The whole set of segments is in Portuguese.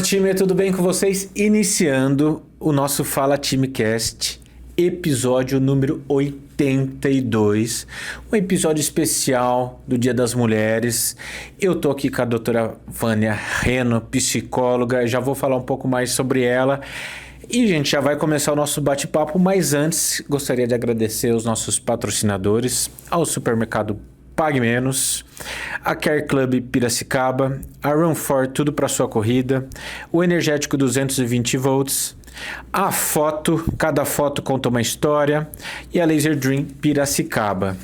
time, tudo bem com vocês? Iniciando o nosso Fala Timecast, episódio número 82, um episódio especial do Dia das Mulheres. Eu tô aqui com a doutora Vânia Reno, psicóloga, já vou falar um pouco mais sobre ela. E, gente, já vai começar o nosso bate-papo, mas antes gostaria de agradecer aos nossos patrocinadores, ao supermercado Pague Menos, a Care Club Piracicaba, a Run4 Tudo para Sua Corrida, o Energético 220 volts, a Foto, cada foto conta uma história, e a Laser Dream Piracicaba.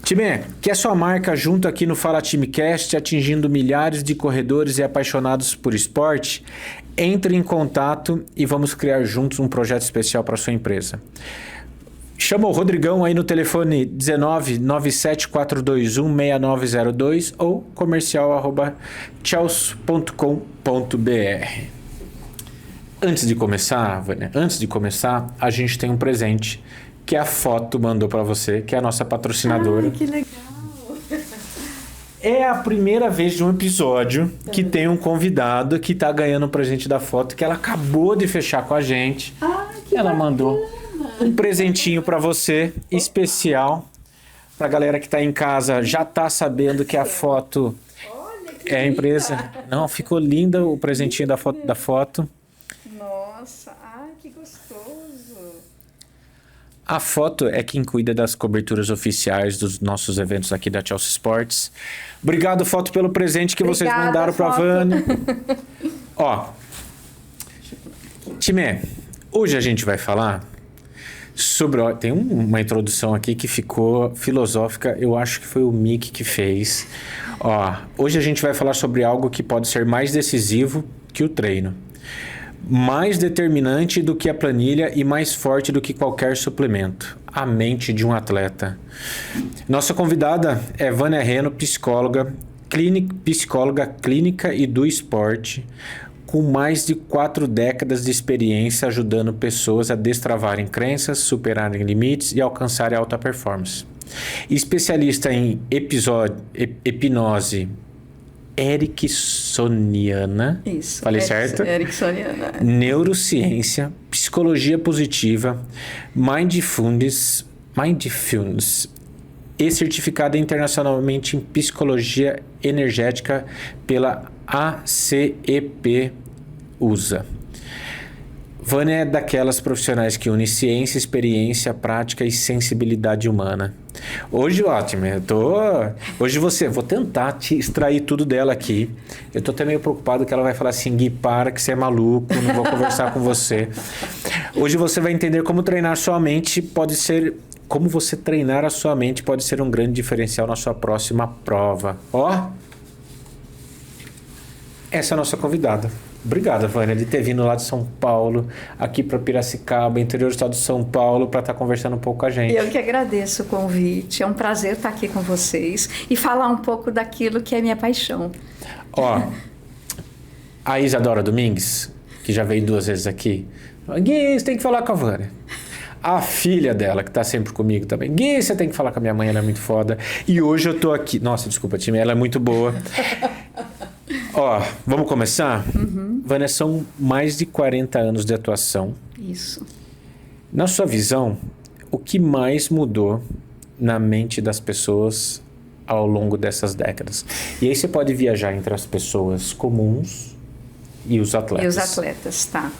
Time, que é sua marca junto aqui no Fala Timecast, atingindo milhares de corredores e apaixonados por esporte? Entre em contato e vamos criar juntos um projeto especial para sua empresa. Chama o Rodrigão aí no telefone 19 97421 6902 ou comercial@chels.com.br. Antes de começar, Vânia, a gente tem um presente que a Foto mandou para você, que é a nossa patrocinadora. Ai, que legal! É a primeira vez de um episódio que tem um convidado que tá ganhando um presente da Foto, que ela acabou de fechar com a gente. Que ela bacana. mandou um presentinho para você, especial. Pra galera que tá em casa, já tá sabendo que a Foto é a empresa. Não, ficou linda o presentinho da foto. Nossa, ai, que gostoso! A Foto é quem cuida das coberturas oficiais dos nossos eventos aqui da Chelsea Sports. Obrigado, Foto, pelo presente que vocês Obrigada, mandaram pra Foto. Vânia. Ó, time, hoje a gente vai falar sobre... Ó, tem uma introdução aqui que ficou filosófica. Eu acho que foi o Mick que fez. Ó, hoje a gente vai falar sobre algo que pode ser mais decisivo que o treino. Mais determinante do que a planilha e mais forte do que qualquer suplemento. A mente de um atleta. Nossa convidada é Vânia Reno, psicóloga clínica e do esporte, com mais de 4 décadas de experiência ajudando pessoas a destravarem crenças, superarem limites e alcançarem alta performance. Especialista em hipnose ericksoniana. Isso. Falei certo? Ericksoniana. Neurociência, psicologia positiva, mindfulness e certificada internacionalmente em psicologia energética pela ACEP USA. Vânia é daquelas profissionais que une ciência, experiência, prática e sensibilidade humana. Hoje, ótimo, vou tentar te extrair tudo dela aqui. Eu tô até meio preocupado que ela vai falar assim: Gui, para que você é maluco, não vou conversar com você. Hoje você vai entender como treinar sua mente como você treinar a sua mente pode ser um grande diferencial na sua próxima prova. Ó, essa é a nossa convidada. Obrigado, Vânia, de ter vindo lá de São Paulo, aqui para Piracicaba, interior do estado de São Paulo, para estar conversando um pouco com a gente. Eu que agradeço o convite. É um prazer estar aqui com vocês e falar um pouco daquilo que é minha paixão. Ó, a Isadora Domingues, que já veio 2 vezes aqui, Gui, você tem que falar com a Vânia. A filha dela, que tá sempre comigo também. Gui, você tem que falar com a minha mãe, ela é muito foda. E hoje eu tô aqui... Nossa, desculpa, time, ela é muito boa. Ó, vamos começar? Uhum. Vânia, são mais de 40 anos de atuação. Isso. Na sua visão, o que mais mudou na mente das pessoas ao longo dessas décadas? E aí você pode viajar entre as pessoas comuns e os atletas. E os atletas, tá.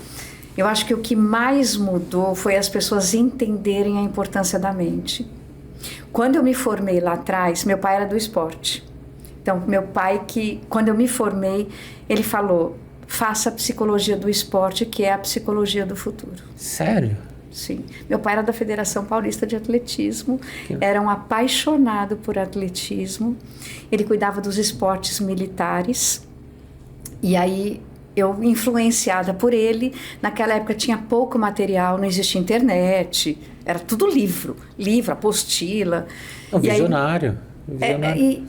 Eu acho que o que mais mudou foi as pessoas entenderem a importância da mente. Quando eu me formei lá atrás, meu pai era do esporte. Então, meu pai, quando eu me formei, ele falou: faça a psicologia do esporte, que é a psicologia do futuro. Sério? Sim. Meu pai era da Federação Paulista de Atletismo, era um apaixonado por atletismo. Ele cuidava dos esportes militares. E aí, eu, influenciada por ele, naquela época tinha pouco material, não existia internet, era tudo livro, apostila. Um visionário.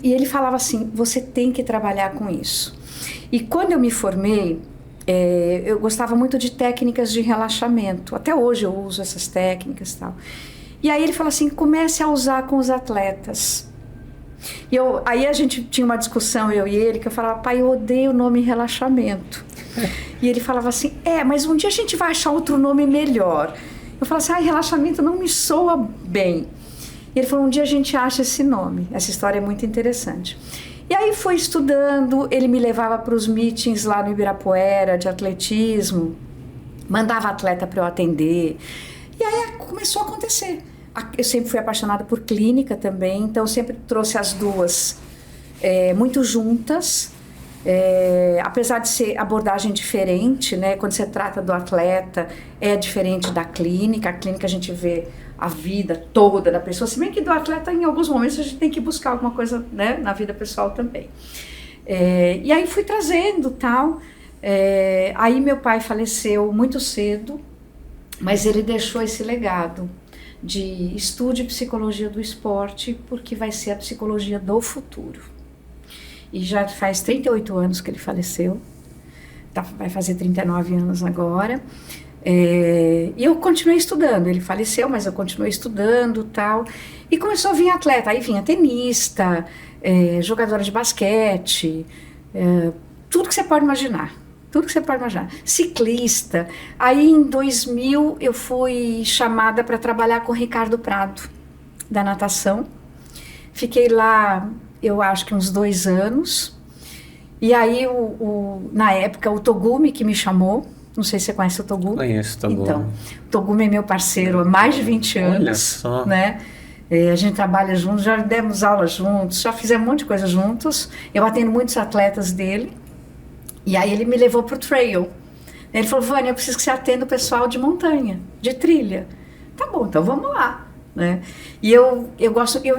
E ele falava assim: você tem que trabalhar com isso. E quando eu me formei, eu gostava muito de técnicas de relaxamento. Até hoje eu uso essas técnicas e tal. E aí ele falou assim: comece a usar com os atletas. Aí a gente tinha uma discussão, eu e ele, que eu falava, pai, eu odeio o nome relaxamento. E ele falava assim, mas um dia a gente vai achar outro nome melhor. Eu falava assim, relaxamento não me soa bem. E ele falou, um dia a gente acha esse nome. Essa história é muito interessante. E aí foi estudando, ele me levava para os meetings lá no Ibirapuera de atletismo, mandava atleta para eu atender. E aí começou a acontecer. Eu sempre fui apaixonada por clínica também, então eu sempre trouxe as duas muito juntas. Apesar de ser abordagem diferente, né? Quando você trata do atleta, é diferente da clínica. A clínica a gente vê a vida toda da pessoa, se bem que do atleta em alguns momentos a gente tem que buscar alguma coisa, né, na vida pessoal também. E aí fui trazendo tal. Aí meu pai faleceu muito cedo, mas ele deixou esse legado de estude psicologia do esporte, porque vai ser a psicologia do futuro. E já faz 38 anos que ele faleceu, vai fazer 39 anos agora. E eu continuei estudando, ele faleceu, mas eu continuei estudando tal. E começou a vir atleta, aí vinha tenista, jogadora de basquete, tudo que você pode imaginar. Tudo que você pode imaginar. Ciclista. Aí em 2000 eu fui chamada para trabalhar com o Ricardo Prado, da natação. Fiquei lá, eu acho que uns 2 anos. E aí, na época, o Togumi que me chamou. Não sei se você conhece o Togumi. Conheço o Togumi. Então, o Togumi é meu parceiro há mais de 20 anos. Olha só. Né? A gente trabalha juntos, já demos aula juntos, já fizemos um monte de coisa juntos. Eu atendo muitos atletas dele. E aí ele me levou para o trail. Ele falou, Vânia, eu preciso que você atenda o pessoal de montanha, de trilha. Tá bom, então vamos lá. Né? E eu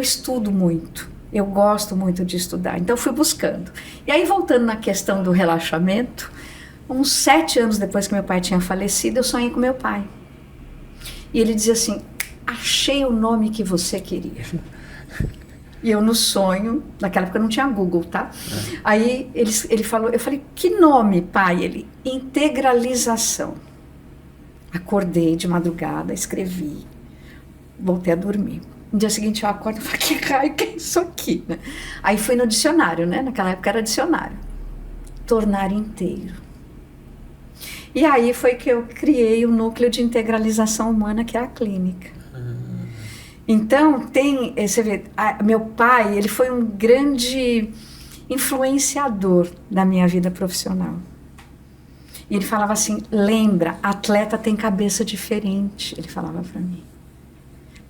estudo muito. Eu gosto muito de estudar. Então fui buscando. E aí voltando na questão do relaxamento, uns 7 anos depois que meu pai tinha falecido, eu sonhei com meu pai. E ele dizia assim, achei o nome que você queria. E eu no sonho, naquela época não tinha Google, tá? Aí ele falou, eu falei, que nome, pai? Ele, integralização. Acordei de madrugada, escrevi, voltei a dormir. No dia seguinte eu acordo e falei, que raio que é isso aqui? Né? Aí fui no dicionário, né? Naquela época era dicionário. Tornar inteiro. E aí foi que eu criei o núcleo de integralização humana, que é a clínica. Então, você vê, meu pai, ele foi um grande influenciador da minha vida profissional. E ele falava assim, lembra, atleta tem cabeça diferente, ele falava para mim.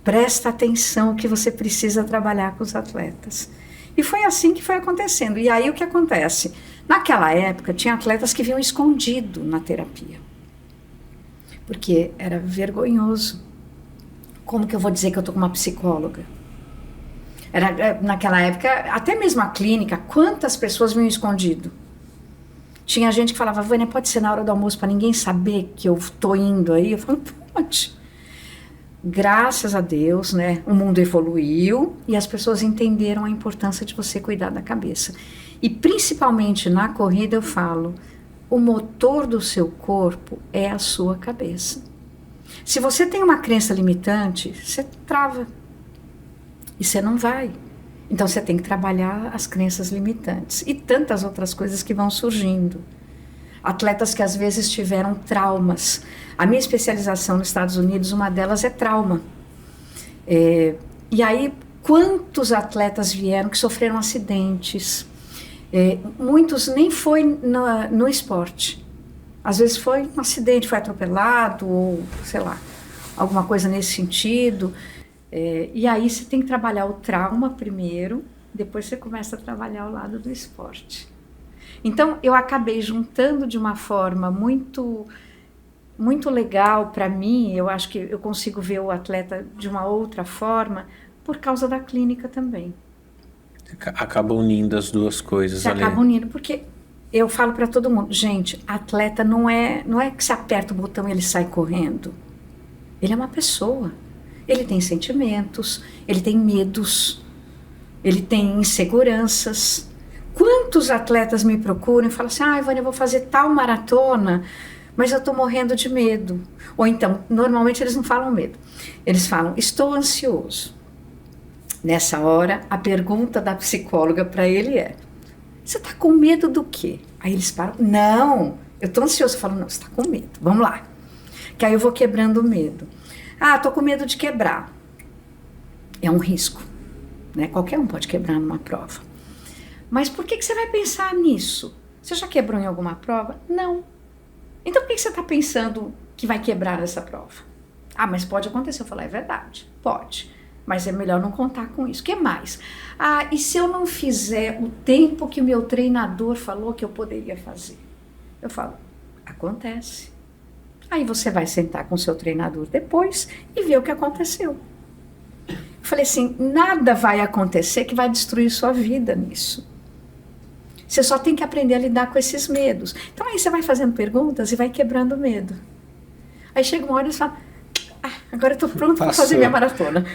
Presta atenção que você precisa trabalhar com os atletas. E foi assim que foi acontecendo. E aí o que acontece? Naquela época, tinha atletas que vinham escondido na terapia. Porque era vergonhoso. Como que eu vou dizer que eu estou com uma psicóloga? Naquela época, até mesmo a clínica, quantas pessoas vinham escondido? Tinha gente que falava, Vânia, pode ser na hora do almoço para ninguém saber que eu estou indo aí? Eu falo, pode. Graças a Deus, né, o mundo evoluiu e as pessoas entenderam a importância de você cuidar da cabeça. E principalmente na corrida eu falo, o motor do seu corpo é a sua cabeça. Se você tem uma crença limitante, você trava e você não vai. Então você tem que trabalhar as crenças limitantes e tantas outras coisas que vão surgindo. Atletas que às vezes tiveram traumas. A minha especialização nos Estados Unidos, uma delas é trauma. E aí, quantos atletas vieram que sofreram acidentes? Muitos nem foi no esporte. Às vezes foi um acidente, foi atropelado, ou sei lá, alguma coisa nesse sentido. E aí você tem que trabalhar o trauma primeiro, depois você começa a trabalhar o lado do esporte. Então, eu acabei juntando de uma forma muito, muito legal para mim. Eu acho que eu consigo ver o atleta de uma outra forma por causa da clínica também. Acaba unindo as duas coisas ali. Acaba unindo, porque eu falo para todo mundo, gente, atleta não é que você aperta o botão e ele sai correndo. Ele é uma pessoa. Ele tem sentimentos, ele tem medos, ele tem inseguranças. Quantos atletas me procuram e falam assim, Vânia, eu vou fazer tal maratona, mas eu estou morrendo de medo. Ou então, normalmente eles não falam medo. Eles falam, estou ansioso. Nessa hora, a pergunta da psicóloga para ele é: você está com medo do quê? Aí eles param: não, eu estou ansioso. Eu falo: não, você está com medo, vamos lá. Que aí eu vou quebrando o medo. Ah, estou com medo de quebrar. É um risco, né? Qualquer um pode quebrar numa prova. Mas por que você vai pensar nisso? Você já quebrou em alguma prova? Não. Então por que você está pensando que vai quebrar nessa prova? Ah, mas pode acontecer. Eu falo: é verdade, pode. Mas é melhor não contar com isso. O que mais? Ah, e se eu não fizer o tempo que o meu treinador falou que eu poderia fazer? Eu falo: acontece. Aí você vai sentar com o seu treinador depois e ver o que aconteceu. Eu falei assim: nada vai acontecer que vai destruir sua vida nisso. Você só tem que aprender a lidar com esses medos. Então aí você vai fazendo perguntas e vai quebrando o medo. Aí chega uma hora e você fala: agora eu estou pronto para fazer minha maratona.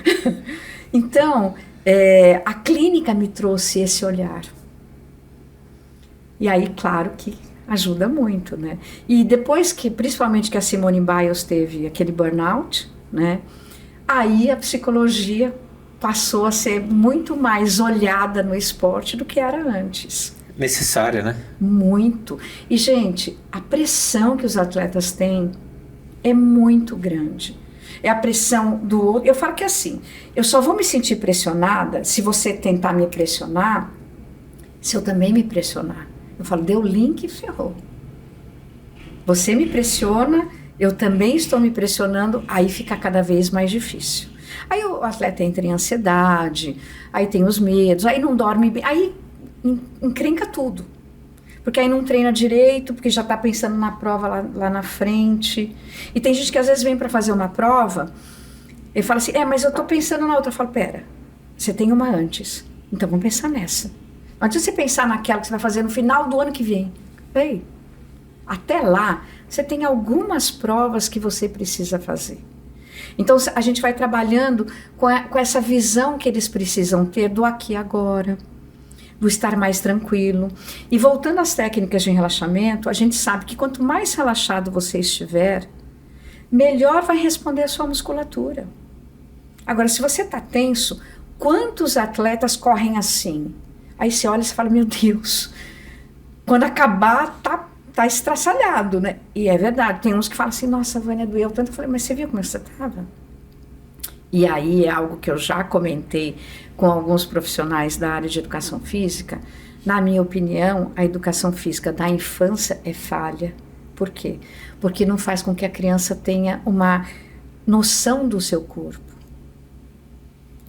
Então, a clínica me trouxe esse olhar. E aí, claro que ajuda muito, né? E depois que, principalmente que a Simone Biles teve aquele burnout, né? Aí a psicologia passou a ser muito mais olhada no esporte do que era antes. Necessária, né? Muito. E, gente, a pressão que os atletas têm é muito grande. É a pressão do outro. Eu falo que assim, eu só vou me sentir pressionada se você tentar me pressionar, se eu também me pressionar. Eu falo: deu link e ferrou. Você me pressiona, eu também estou me pressionando, aí fica cada vez mais difícil. Aí o atleta entra em ansiedade, aí tem os medos, aí não dorme bem, aí encrenca tudo. Porque aí não treina direito, porque já está pensando na prova lá na frente. E tem gente que às vezes vem para fazer uma prova e fala assim: mas eu estou pensando na outra. Eu falo: pera, você tem uma antes, então vamos pensar nessa. Não adianta você pensar naquela que você vai fazer no final do ano que vem. Ei, até lá, você tem algumas provas que você precisa fazer. Então a gente vai trabalhando com essa visão que eles precisam ter do aqui e agora, do estar mais tranquilo. E voltando às técnicas de relaxamento, a gente sabe que quanto mais relaxado você estiver, melhor vai responder a sua musculatura. Agora, se você está tenso, quantos atletas correm assim? Aí você olha e fala: meu Deus, quando acabar, tá estraçalhado, né? E é verdade, tem uns que falam assim: nossa, Vânia, doeu tanto. Eu falei: mas você viu como você estava? E aí é algo que eu já comentei com alguns profissionais da área de educação física. Na minha opinião, a educação física da infância é falha. Por quê? Porque não faz com que a criança tenha uma noção do seu corpo.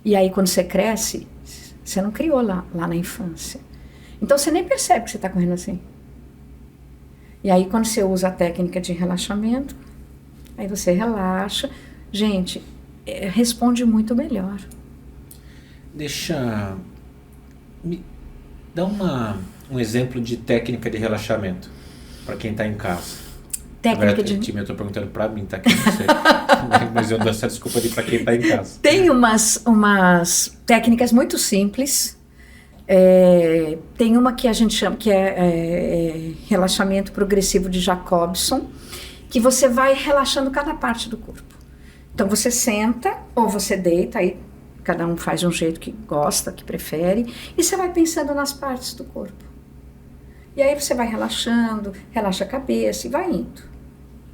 E aí, quando você cresce, você não criou lá na infância. Então, você nem percebe que você está correndo assim. E aí, quando você usa a técnica de relaxamento, aí você relaxa. Gente, responde muito melhor. Dá um exemplo de técnica de relaxamento para quem está em casa. Técnica de... Eu estou perguntando para mim, tá aqui, não sei. Mas eu dou essa desculpa para quem está em casa. Tem umas técnicas muito simples. Tem uma que a gente chama que é relaxamento progressivo de Jacobson, que você vai relaxando cada parte do corpo. Então você senta ou você deita, aí cada um faz de um jeito que gosta, que prefere, e você vai pensando nas partes do corpo. E aí você vai relaxando, relaxa a cabeça e vai indo,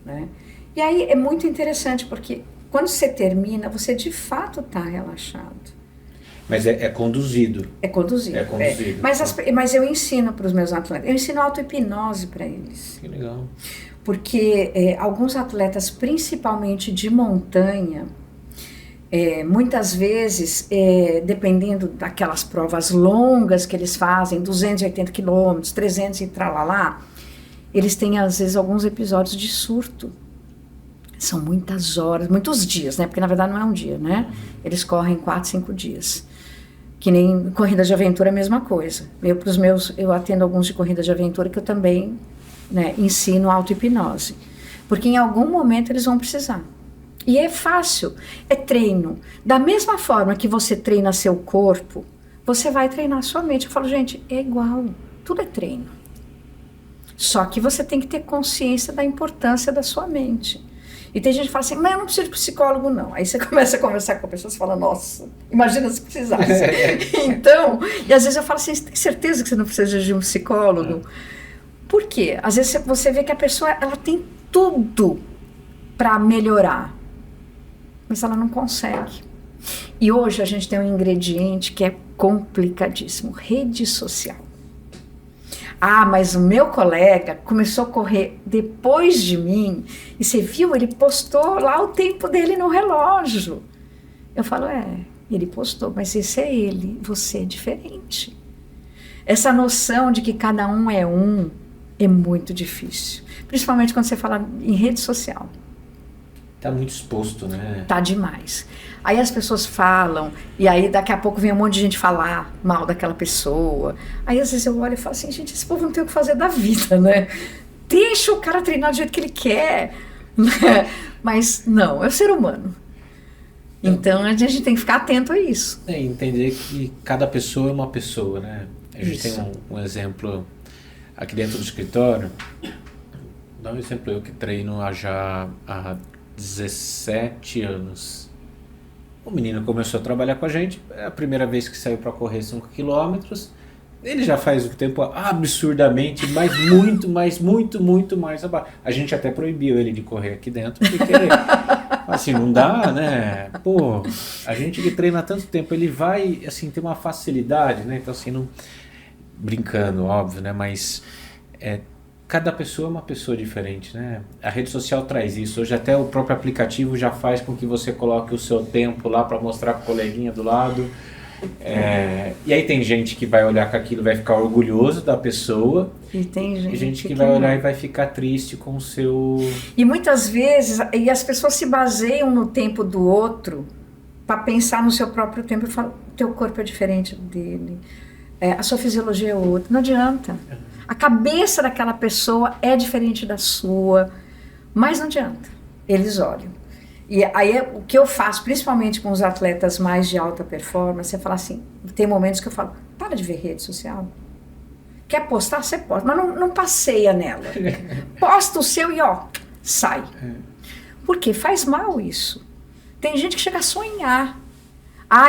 né? E aí é muito interessante, porque quando você termina, você de fato está relaxado. Mas é conduzido. É conduzido. É conduzido. Mas eu ensino para os meus atletas, eu ensino auto-hipnose para eles. Que legal. Porque alguns atletas, principalmente de montanha, muitas vezes, dependendo daquelas provas longas que eles fazem, 280 quilômetros, 300 e tralalá, eles têm, às vezes, alguns episódios de surto. São muitas horas, muitos dias, né? Porque, na verdade, não é um dia, né? Eles correm 4, 5 dias. Que nem corrida de aventura é a mesma coisa. Eu atendo alguns de corrida de aventura que eu também, né, ensino auto-hipnose. Porque em algum momento eles vão precisar. E é fácil, é treino. Da mesma forma que você treina seu corpo, você vai treinar sua mente. Eu falo: gente, é igual, tudo é treino. Só que você tem que ter consciência da importância da sua mente. E tem gente que fala assim, mas eu não preciso de psicólogo, não. Aí você começa a conversar com a pessoa e fala, nossa, imagina se precisasse. Então, e às vezes eu falo assim, você tem certeza que você não precisa de um psicólogo? Por quê? Às vezes você vê que a pessoa, ela tem tudo para melhorar, mas ela não consegue. E hoje a gente tem um ingrediente que é complicadíssimo, rede social. Ah, mas o meu colega começou a correr depois de mim e você viu, ele postou lá o tempo dele no relógio. Eu falo, ele postou, mas esse é ele, você é diferente. Essa noção de que cada um é muito difícil, principalmente quando você fala em rede social. Tá muito exposto, né? Tá demais. Aí as pessoas falam, e aí daqui a pouco vem um monte de gente falar mal daquela pessoa. Aí às vezes eu olho e falo assim, gente, esse povo não tem o que fazer da vida, né? Deixa o cara treinar do jeito que ele quer. Mas não, é o ser humano. Então a gente tem que ficar atento a isso. Entender que cada pessoa é uma pessoa, né? A gente Isso. tem um exemplo aqui dentro do escritório. Dá um exemplo, eu que treino já há 17 anos. O menino começou a trabalhar com a gente, é a primeira vez que saiu para correr 5 quilômetros. Ele já faz o tempo absurdamente, mas muito mais abaixo. A gente até proibiu ele de correr aqui dentro, porque assim, não dá, né? Pô, a gente que treina há tanto tempo, ele vai, assim, ter uma facilidade, né? Então, assim, não... brincando, óbvio, né? Mas cada pessoa é uma pessoa diferente, né? A rede social traz isso. Hoje até o próprio aplicativo já faz com que você coloque o seu tempo lá para mostrar pro coleguinha do lado. E aí tem gente que vai olhar com aquilo e vai ficar orgulhoso da pessoa. E tem gente que vai olhar e vai ficar triste com o seu... E muitas vezes, e as pessoas se baseiam no tempo do outro para pensar no seu próprio tempo. Eu falo, teu corpo é diferente dele. A sua fisiologia é outra. Não adianta. A cabeça daquela pessoa é diferente da sua, mas não adianta. Eles olham. E aí o que eu faço, principalmente com os atletas mais de alta performance, é falar assim, tem momentos que eu falo, para de ver rede social. Quer postar? Você posta, mas não passeia nela. Posta o seu e sai. Porque faz mal isso. Tem gente que chega a sonhar.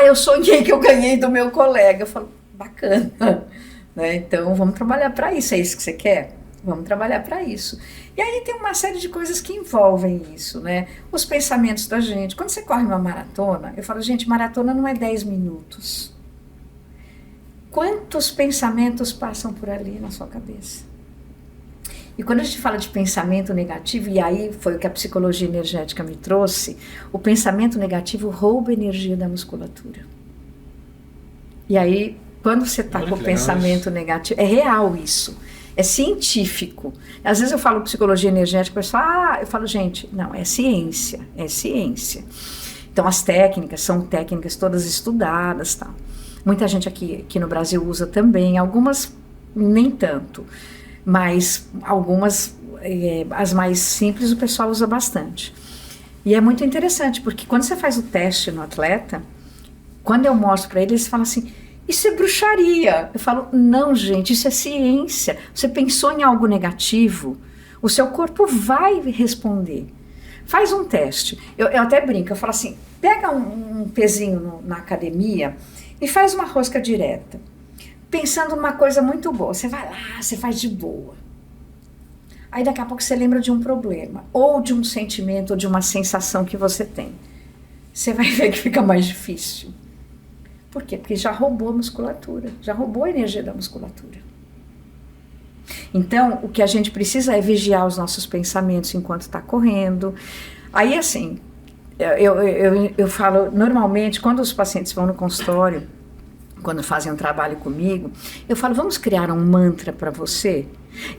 Eu sonhei que eu ganhei do meu colega. Eu falo, bacana, né? Então vamos trabalhar para isso. É isso que você quer? Vamos trabalhar para isso. E aí tem uma série de coisas que envolvem isso, né? Os pensamentos da gente. Quando você corre uma maratona, eu falo, gente, maratona não é 10 minutos. Quantos pensamentos passam por ali na sua cabeça? E quando a gente fala de pensamento negativo, e aí foi o que a psicologia energética me trouxe, o pensamento negativo rouba energia da musculatura. E aí, quando você está com o pensamento negativo, é real isso, é científico. Às vezes eu falo psicologia energética, o pessoal, eu falo, gente, não, é ciência, é ciência. Então as técnicas são técnicas todas estudadas, tal. Muita gente aqui no Brasil usa também, algumas nem tanto, mas algumas, as mais simples, o pessoal usa bastante. E é muito interessante, porque quando você faz o teste no atleta, quando eu mostro para eles falam assim, isso é bruxaria. Eu falo, não, gente, isso é ciência. Você pensou em algo negativo, o seu corpo vai responder. Faz um teste. Eu até brinco, eu falo assim, pega um pezinho na academia e faz uma rosca direta, pensando numa coisa muito boa. Você vai lá, você faz de boa. Aí daqui a pouco você lembra de um problema, ou de um sentimento, ou de uma sensação que você tem. Você vai ver que fica mais difícil. Por quê? Porque já roubou a musculatura, já roubou a energia da musculatura. Então, o que a gente precisa é vigiar os nossos pensamentos enquanto está correndo. Aí, assim, eu falo, normalmente, quando os pacientes vão no consultório, quando fazem um trabalho comigo, eu falo, vamos criar um mantra para você?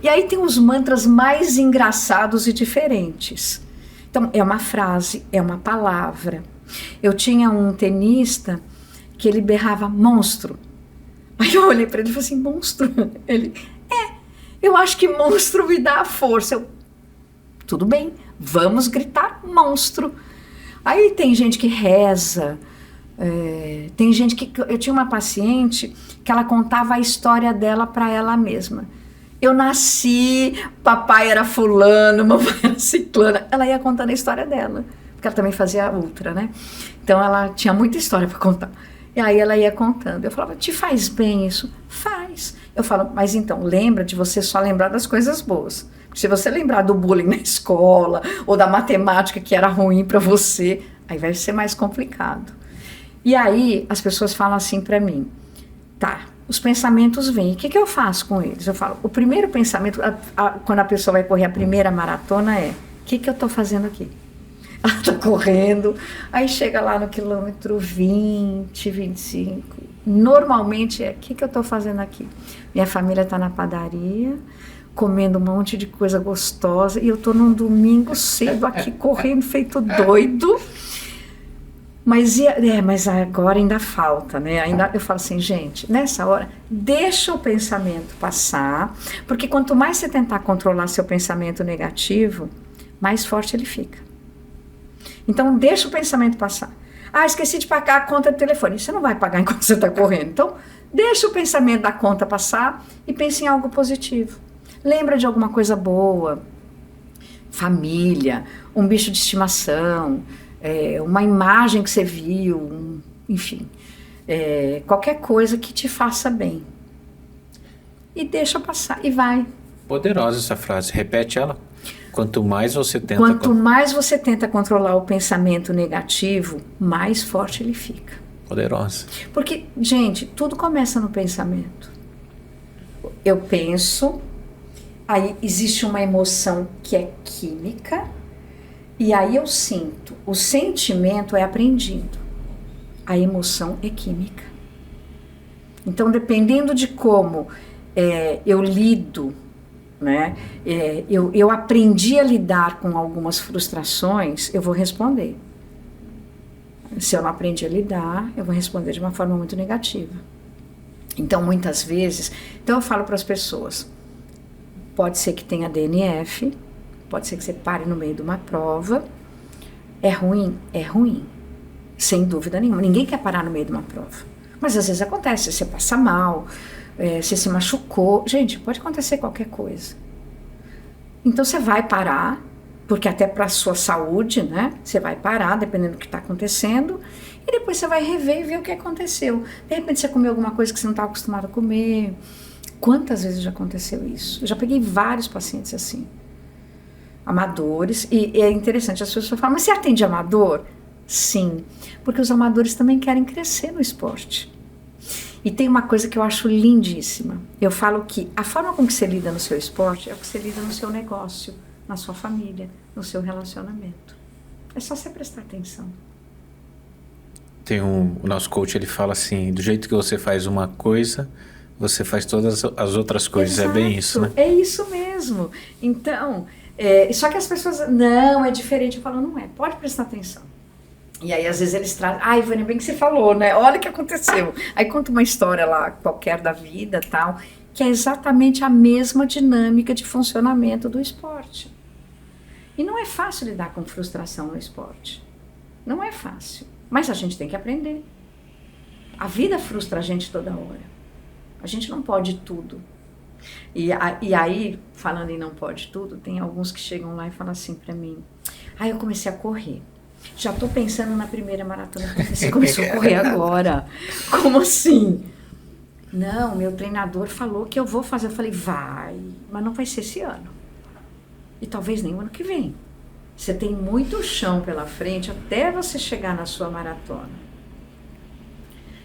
E aí tem os mantras mais engraçados e diferentes. Então, é uma frase, é uma palavra. Eu tinha um tenista que ele berrava monstro. Aí eu olhei para ele e falei assim, monstro? Ele, eu acho que monstro me dá a força. Eu, tudo bem, vamos gritar monstro. Aí tem gente que reza, tem gente que... Eu tinha uma paciente que ela contava a história dela para ela mesma. eu nasci, papai era fulano, mamãe era ciclana. Ela ia contando a história dela, porque ela também fazia ultra, né? Então ela tinha muita história para contar. E aí ela ia contando. Eu falava, te faz bem isso? Faz. Eu falo, mas então, lembra de você só lembrar das coisas boas. Porque se você lembrar do bullying na escola, ou da matemática que era ruim para você, aí vai ser mais complicado. E aí as pessoas falam assim para mim, tá, os pensamentos vêm, o que eu faço com eles? Eu falo, o primeiro pensamento, quando a pessoa vai correr a primeira maratona é, o que eu estou fazendo aqui? Ela está correndo, aí chega lá no quilômetro 20, 25. Normalmente é, o que eu estou fazendo aqui? Minha família está na padaria, comendo um monte de coisa gostosa, e eu estou num domingo cedo aqui correndo feito doido. Mas agora ainda falta, né? Ainda, eu falo assim, gente, nessa hora, deixa o pensamento passar, porque quanto mais você tentar controlar seu pensamento negativo, mais forte ele fica. Então, deixa o pensamento passar. Ah, esqueci de pagar a conta do telefone. Você não vai pagar enquanto você está correndo. Então, deixa o pensamento da conta passar e pense em algo positivo. Lembra de alguma coisa boa. Família, um bicho de estimação, uma imagem que você viu, enfim. Qualquer coisa que te faça bem. E deixa passar, e vai. Poderosa essa frase. Repete ela. Quanto mais você tenta controlar o pensamento negativo, mais forte ele fica. Poderosa. Porque, gente, tudo começa no pensamento. Eu penso, aí existe uma emoção que é química, e aí eu sinto. O sentimento é aprendido. A emoção é química. Então, dependendo de como eu lido, né? Eu aprendi a lidar com algumas frustrações, eu vou responder. Se eu não aprendi a lidar, eu vou responder de uma forma muito negativa. Então, muitas vezes, eu falo para as pessoas, pode ser que tenha DNF, pode ser que você pare no meio de uma prova, é ruim? É ruim, sem dúvida nenhuma. Ninguém quer parar no meio de uma prova. Mas às vezes acontece, você passa mal, você se machucou. Gente, pode acontecer qualquer coisa. Então você vai parar, porque até para a sua saúde, né? Você vai parar, dependendo do que está acontecendo, e depois você vai rever e ver o que aconteceu. De repente você comeu alguma coisa que você não estava acostumado a comer. Quantas vezes já aconteceu isso? Eu já peguei vários pacientes assim, amadores, e é interessante, as pessoas falam, mas você atende amador? Sim, porque os amadores também querem crescer no esporte. E tem uma coisa que eu acho lindíssima. Eu falo que a forma com que você lida no seu esporte é o que você lida no seu negócio, na sua família, no seu relacionamento. É só você prestar atenção. O nosso coach, ele fala assim, do jeito que você faz uma coisa, você faz todas as outras coisas. Exato, é bem isso, né? É isso mesmo. Então, só que as pessoas, não, é diferente. Eu falo, não é, pode prestar atenção. E aí, às vezes, eles trazem, Ivânia, bem que você falou, né? Olha o que aconteceu. Aí conta uma história lá, qualquer da vida, tal, que é exatamente a mesma dinâmica de funcionamento do esporte. E não é fácil lidar com frustração no esporte. Não é fácil. Mas a gente tem que aprender. A vida frustra a gente toda hora. A gente não pode tudo. E aí, falando em não pode tudo, tem alguns que chegam lá e falam assim pra mim, eu comecei a correr. Já tô pensando na primeira maratona, você começou a correr agora. Como assim? Não, meu treinador falou que eu vou fazer. Eu falei, vai, mas não vai ser esse ano. E talvez nem o ano que vem. Você tem muito chão pela frente até você chegar na sua maratona.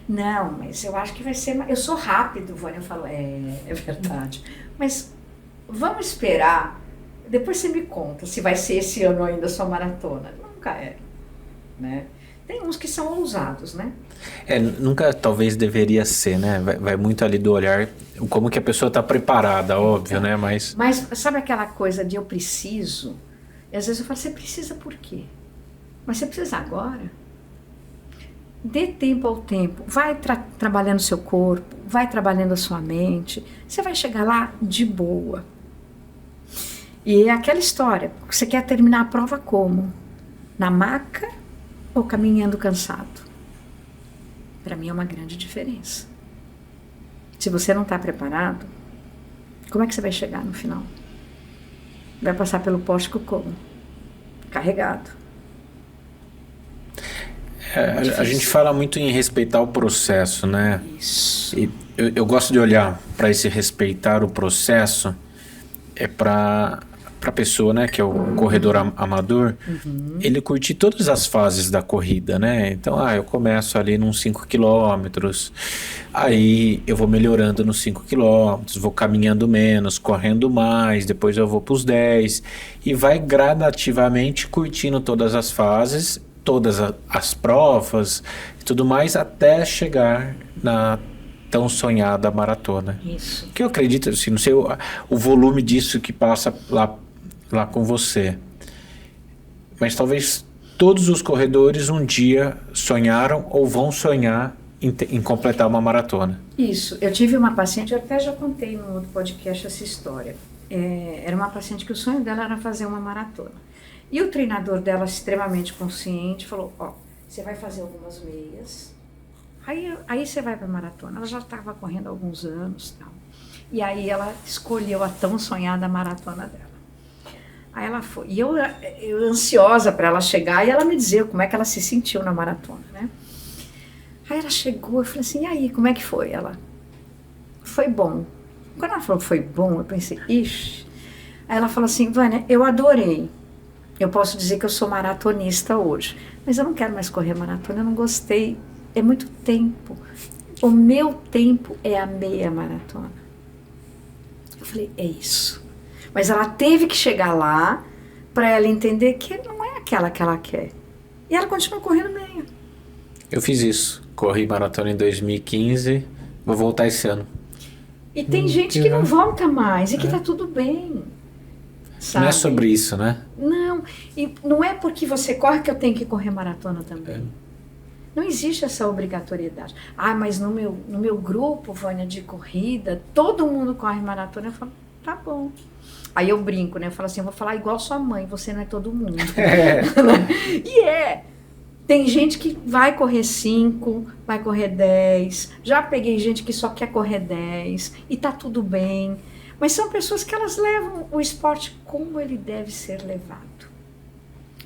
Não, mas eu acho que vai ser... Eu sou rápido, Vânia. Eu falo, é verdade. Mas vamos esperar. Depois você me conta se vai ser esse ano ainda a sua maratona. Nunca é. Né? Tem uns que são ousados, né? Nunca talvez deveria ser, né? Vai muito ali do olhar, como que a pessoa está preparada, óbvio, né? Mas sabe aquela coisa de eu preciso? E às vezes eu falo, você precisa por quê? Mas você precisa agora? Dê tempo ao tempo, vai trabalhando seu corpo, vai trabalhando a sua mente, você vai chegar lá de boa. E é aquela história, você quer terminar a prova como? Na maca ou caminhando cansado? Para mim é uma grande diferença. Se você não está preparado, Como é que você vai chegar no final? Vai passar pelo pórtico como? Carregado. A gente fala muito em respeitar o processo, né? Isso. E eu gosto de olhar para esse respeitar o processo para a pessoa, né, que é o corredor amador, ele curtir todas as fases da corrida, né? Então, eu começo ali nos 5 quilômetros, aí eu vou melhorando nos 5 quilômetros, vou caminhando menos, correndo mais, depois eu vou para os 10 e vai gradativamente curtindo todas as fases, todas as provas e tudo mais, até chegar na tão sonhada maratona. Isso. Que eu acredito, assim, não sei o volume disso que passa lá com você, mas talvez todos os corredores um dia sonharam ou vão sonhar em completar uma maratona. Isso. Eu tive uma paciente, eu até já contei no outro podcast essa história. Era uma paciente que o sonho dela era fazer uma maratona. E o treinador dela, extremamente consciente, falou, você vai fazer algumas meias, aí você vai para a maratona. Ela já estava correndo há alguns anos, tal. E aí ela escolheu a tão sonhada maratona dela. Aí ela foi. E eu ansiosa para ela chegar e ela me dizer como é que ela se sentiu na maratona, né? Aí ela chegou, eu falei assim, e aí, como é que foi? Ela, foi bom. Quando ela falou que foi bom, eu pensei, ixi. Aí ela falou assim, Vânia, eu adorei. Eu posso dizer que eu sou maratonista hoje, mas eu não quero mais correr maratona, eu não gostei. É muito tempo. O meu tempo é a meia maratona. Eu falei, é isso. Mas ela teve que chegar lá para ela entender que não é aquela que ela quer. E ela continua correndo meia. Eu fiz isso. Corri maratona em 2015, vou voltar esse ano. E tem gente que não volta mais e que tá tudo bem. Sabe? Não é sobre isso, né? Não. E não é porque você corre que eu tenho que correr maratona também. Não existe essa obrigatoriedade. Mas no meu grupo, Vânia, de corrida, todo mundo corre maratona. Eu falo, tá bom. Aí eu brinco, né? Eu falo assim, eu vou falar igual sua mãe, você não é todo mundo. E tem gente que vai correr 5, vai correr 10. Já peguei gente que só quer correr 10 e tá tudo bem. Mas são pessoas que elas levam o esporte como ele deve ser levado.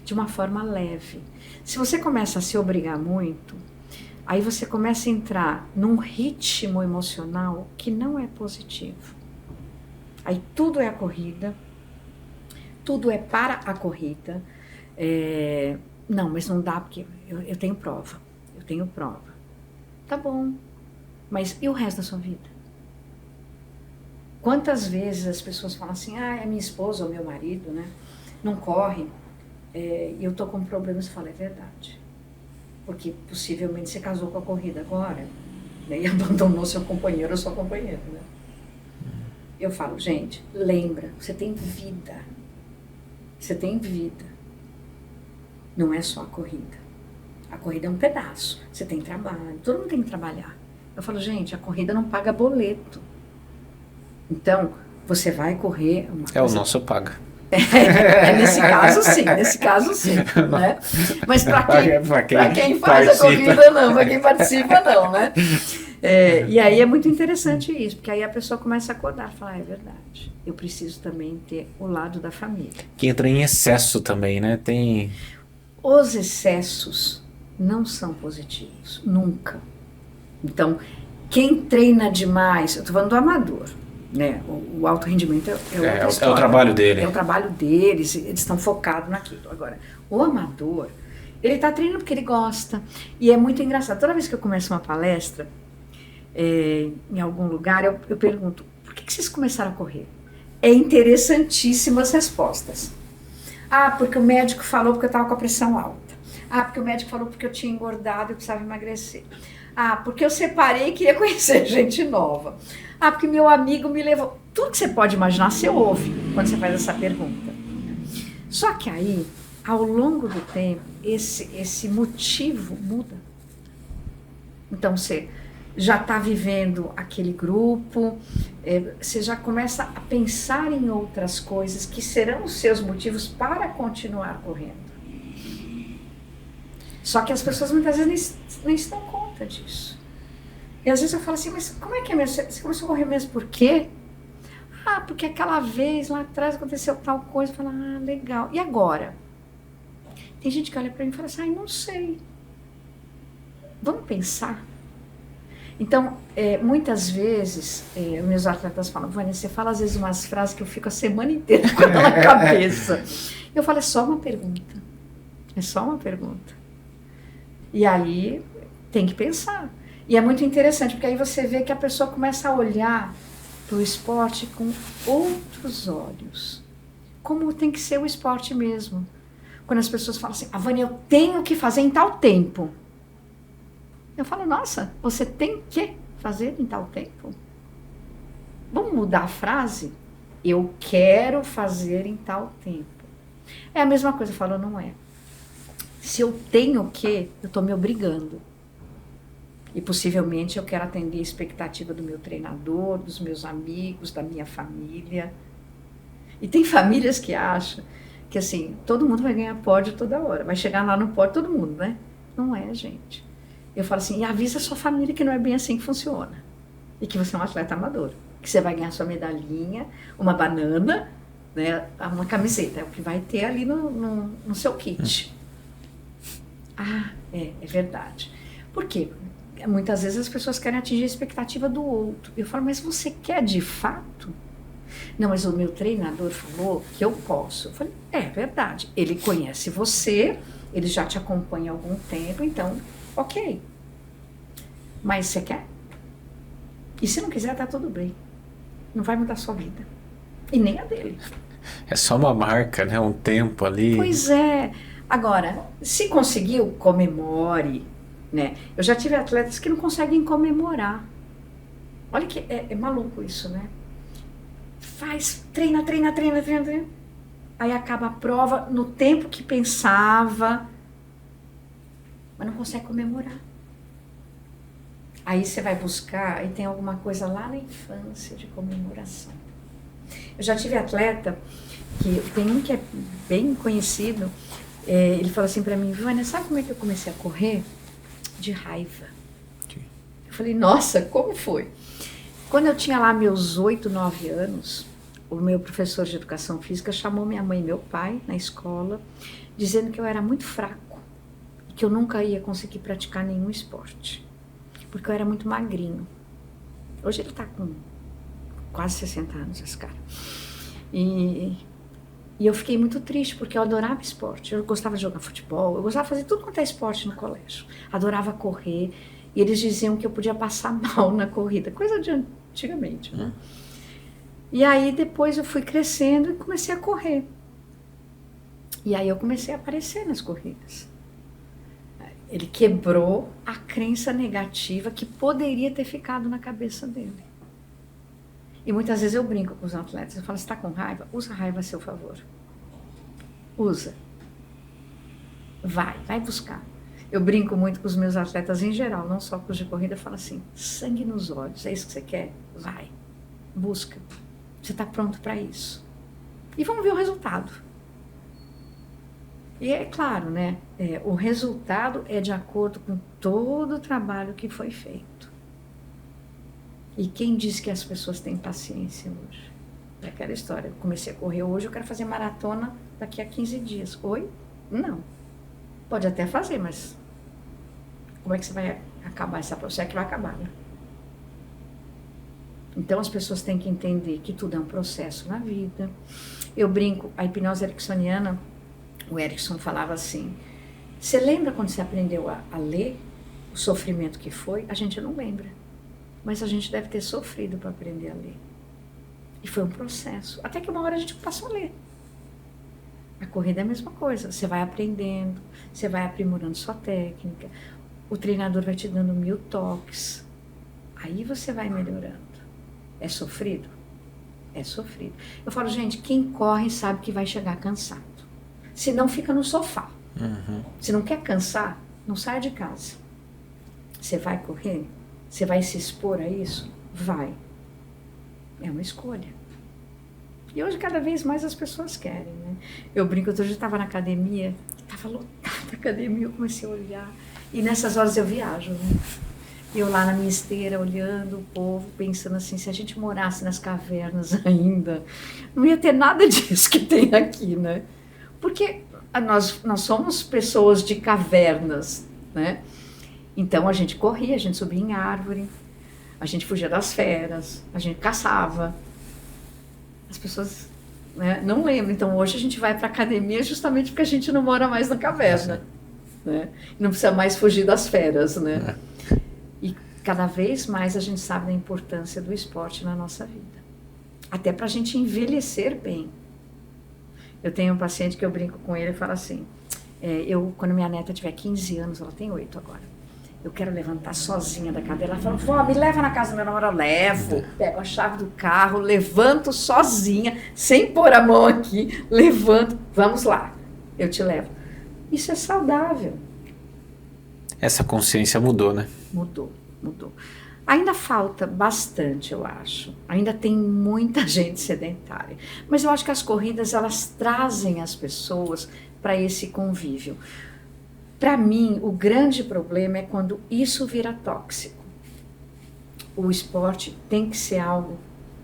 De uma forma leve. Se você começa a se obrigar muito, aí você começa a entrar num ritmo emocional que não é positivo. Aí tudo é a corrida, tudo é para a corrida. Não, mas não dá porque eu tenho prova, Tá bom, mas e o resto da sua vida? Quantas vezes as pessoas falam assim, é minha esposa ou meu marido, né? Não corre, e eu tô com problemas. Eu falo, é verdade. Porque possivelmente você casou com a corrida agora, né, e abandonou seu companheiro ou sua companheira, né? Eu falo, gente, lembra, você tem vida. Você tem vida. Não é só a corrida. A corrida é um pedaço. Você tem trabalho, todo mundo tem que trabalhar. Eu falo, gente, a corrida não paga boleto. Então, você vai correr... O nosso paga. Nesse caso sim, né? Mas para quem faz a corrida não, para quem participa não, né? E aí é muito interessante isso, porque aí a pessoa começa a acordar e fala, é verdade, eu preciso também ter o lado da família. Que entra em excesso também, né? Os excessos não são positivos, nunca. Então, quem treina demais, eu estou falando do amador, né? O alto rendimento é o trabalho dele. É o trabalho deles, eles estão focados naquilo. Agora, o amador, ele está treinando porque ele gosta. E é muito engraçado. Toda vez que eu começo uma palestra, em algum lugar, eu pergunto, por que vocês começaram a correr? É interessantíssimas respostas. Porque o médico falou porque eu estava com a pressão alta. Porque o médico falou porque eu tinha engordado e precisava emagrecer. Porque eu separei e queria conhecer gente nova. Porque meu amigo me levou. Tudo que você pode imaginar, você ouve quando você faz essa pergunta. Só que aí, ao longo do tempo, esse motivo muda. Então, você já está vivendo aquele grupo, você já começa a pensar em outras coisas que serão os seus motivos para continuar correndo. Só que as pessoas muitas vezes nem se dão conta disso. E às vezes eu falo assim, mas como é que é mesmo? Você começou a correr mesmo por quê? porque aquela vez lá atrás aconteceu tal coisa. Eu falo, legal. E agora? Tem gente que olha para mim e fala assim, não sei. Vamos pensar? Então, muitas vezes, meus atletas falam, Vânia, você fala às vezes umas frases que eu fico a semana inteira com ela na cabeça. Eu falo, é só uma pergunta. É só uma pergunta. E aí, tem que pensar. E é muito interessante, porque aí você vê que a pessoa começa a olhar para o esporte com outros olhos. Como tem que ser o esporte mesmo. Quando as pessoas falam assim, Vânia, eu tenho que fazer em tal tempo. Eu falo, nossa, você tem que fazer em tal tempo? Vamos mudar a frase? Eu quero fazer em tal tempo. É a mesma coisa, eu falo, não é. Se eu tenho que, eu estou me obrigando. E possivelmente eu quero atender a expectativa do meu treinador, dos meus amigos, da minha família. E tem famílias que acham que assim, todo mundo vai ganhar pódio toda hora. Vai chegar lá no pódio todo mundo, né? Não é, gente. Eu falo assim, e avisa a sua família que não é bem assim que funciona. E que você é um atleta amador. Que você vai ganhar sua medalhinha, uma banana, né, uma camiseta. É o que vai ter ali no seu kit. É verdade. Por quê? Muitas vezes as pessoas querem atingir a expectativa do outro. Eu falo, mas você quer de fato? Não, mas o meu treinador falou que eu posso. Eu falei, é verdade. Ele conhece você, ele já te acompanha há algum tempo, então... Ok, mas você quer? E se não quiser, tá tudo bem. Não vai mudar a sua vida. E nem a dele. É só uma marca, né? Um tempo ali. Pois é. Agora, se conseguiu, comemore. Né? Eu já tive atletas que não conseguem comemorar. Olha que é maluco isso, né? Treina. Aí acaba a prova no tempo que pensava... mas não consegue comemorar. Aí você vai buscar e tem alguma coisa lá na infância de comemoração. Eu já tive atleta, que tem um que é bem conhecido, ele falou assim pra mim, Vânia, sabe como é que eu comecei a correr? De raiva. Eu falei, nossa, como foi? Quando eu tinha lá meus 8, 9 anos, o meu professor de educação física chamou minha mãe e meu pai na escola, dizendo que eu era muito fraco. Que eu nunca ia conseguir praticar nenhum esporte, porque eu era muito magrinho. Hoje ele está com quase 60 anos, esse cara. E eu fiquei muito triste, porque eu adorava esporte. Eu gostava de jogar futebol, eu gostava de fazer tudo quanto é esporte no colégio. Adorava correr, e eles diziam que eu podia passar mal na corrida, coisa de antigamente, né? E aí depois eu fui crescendo e comecei a correr. E aí eu comecei a aparecer nas corridas. Ele quebrou a crença negativa que poderia ter ficado na cabeça dele. E muitas vezes eu brinco com os atletas. Eu falo, você está com raiva? Usa a raiva a seu favor. Usa. Vai buscar. Eu brinco muito com os meus atletas em geral, não só com os de corrida. Eu falo assim, sangue nos olhos. É isso que você quer? Vai. Busca. Você está pronto para isso. E vamos ver o resultado. E é claro, né? O resultado é de acordo com todo o trabalho que foi feito. E quem diz que as pessoas têm paciência hoje? É aquela história. Eu comecei a correr hoje, eu quero fazer maratona daqui a 15 dias. Oi? Não. Pode até fazer, mas como é que você vai acabar essa prova? Você é que vai acabar, né? Então as pessoas têm que entender que tudo é um processo na vida. Eu brinco, a hipnose ericksoniana, o Erickson falava assim, você lembra quando você aprendeu a ler o sofrimento que foi? A gente não lembra, mas a gente deve ter sofrido para aprender a ler. E foi um processo, até que uma hora a gente passou a ler. A corrida é a mesma coisa, você vai aprendendo, você vai aprimorando sua técnica, o treinador vai te dando 1000 toques, aí você vai melhorando. É sofrido? É sofrido. Eu falo, gente, quem corre sabe que vai chegar cansado. Se não, fica no sofá. Se não quer cansar, não sai de casa. Você vai correr? Você vai se expor a isso? Vai. É uma escolha. E hoje, cada vez mais, as pessoas querem, né? Eu brinco, outro dia eu estava na academia, estava lotada a academia, eu comecei a olhar. E nessas horas eu viajo, né? Eu lá na minha esteira, olhando o povo, pensando assim, se a gente morasse nas cavernas ainda, não ia ter nada disso que tem aqui, né? Porque nós somos pessoas de cavernas, né? Então a gente corria, a gente subia em árvore, a gente fugia das feras, a gente caçava. As pessoas, né, não lembram. Então hoje a gente vai para a academia justamente porque a gente não mora mais na caverna, né? Não precisa mais fugir das feras, né? E cada vez mais a gente sabe da importância do esporte na nossa vida. Até para a gente envelhecer bem. Eu tenho um paciente que eu brinco com ele e falo assim, quando minha neta tiver 15 anos, ela tem 8 agora, eu quero levantar sozinha da cadeira. Ela fala, vó, me leva na casa do meu namorado. Eu levo, pego a chave do carro, levanto sozinha, sem pôr a mão aqui, levanto, vamos lá, eu te levo. Isso é saudável. Essa consciência mudou, né? Mudou. Ainda falta bastante, eu acho. Ainda tem muita gente sedentária. Mas eu acho que as corridas, elas trazem as pessoas para esse convívio. Para mim, o grande problema é quando isso vira tóxico. O esporte tem que ser algo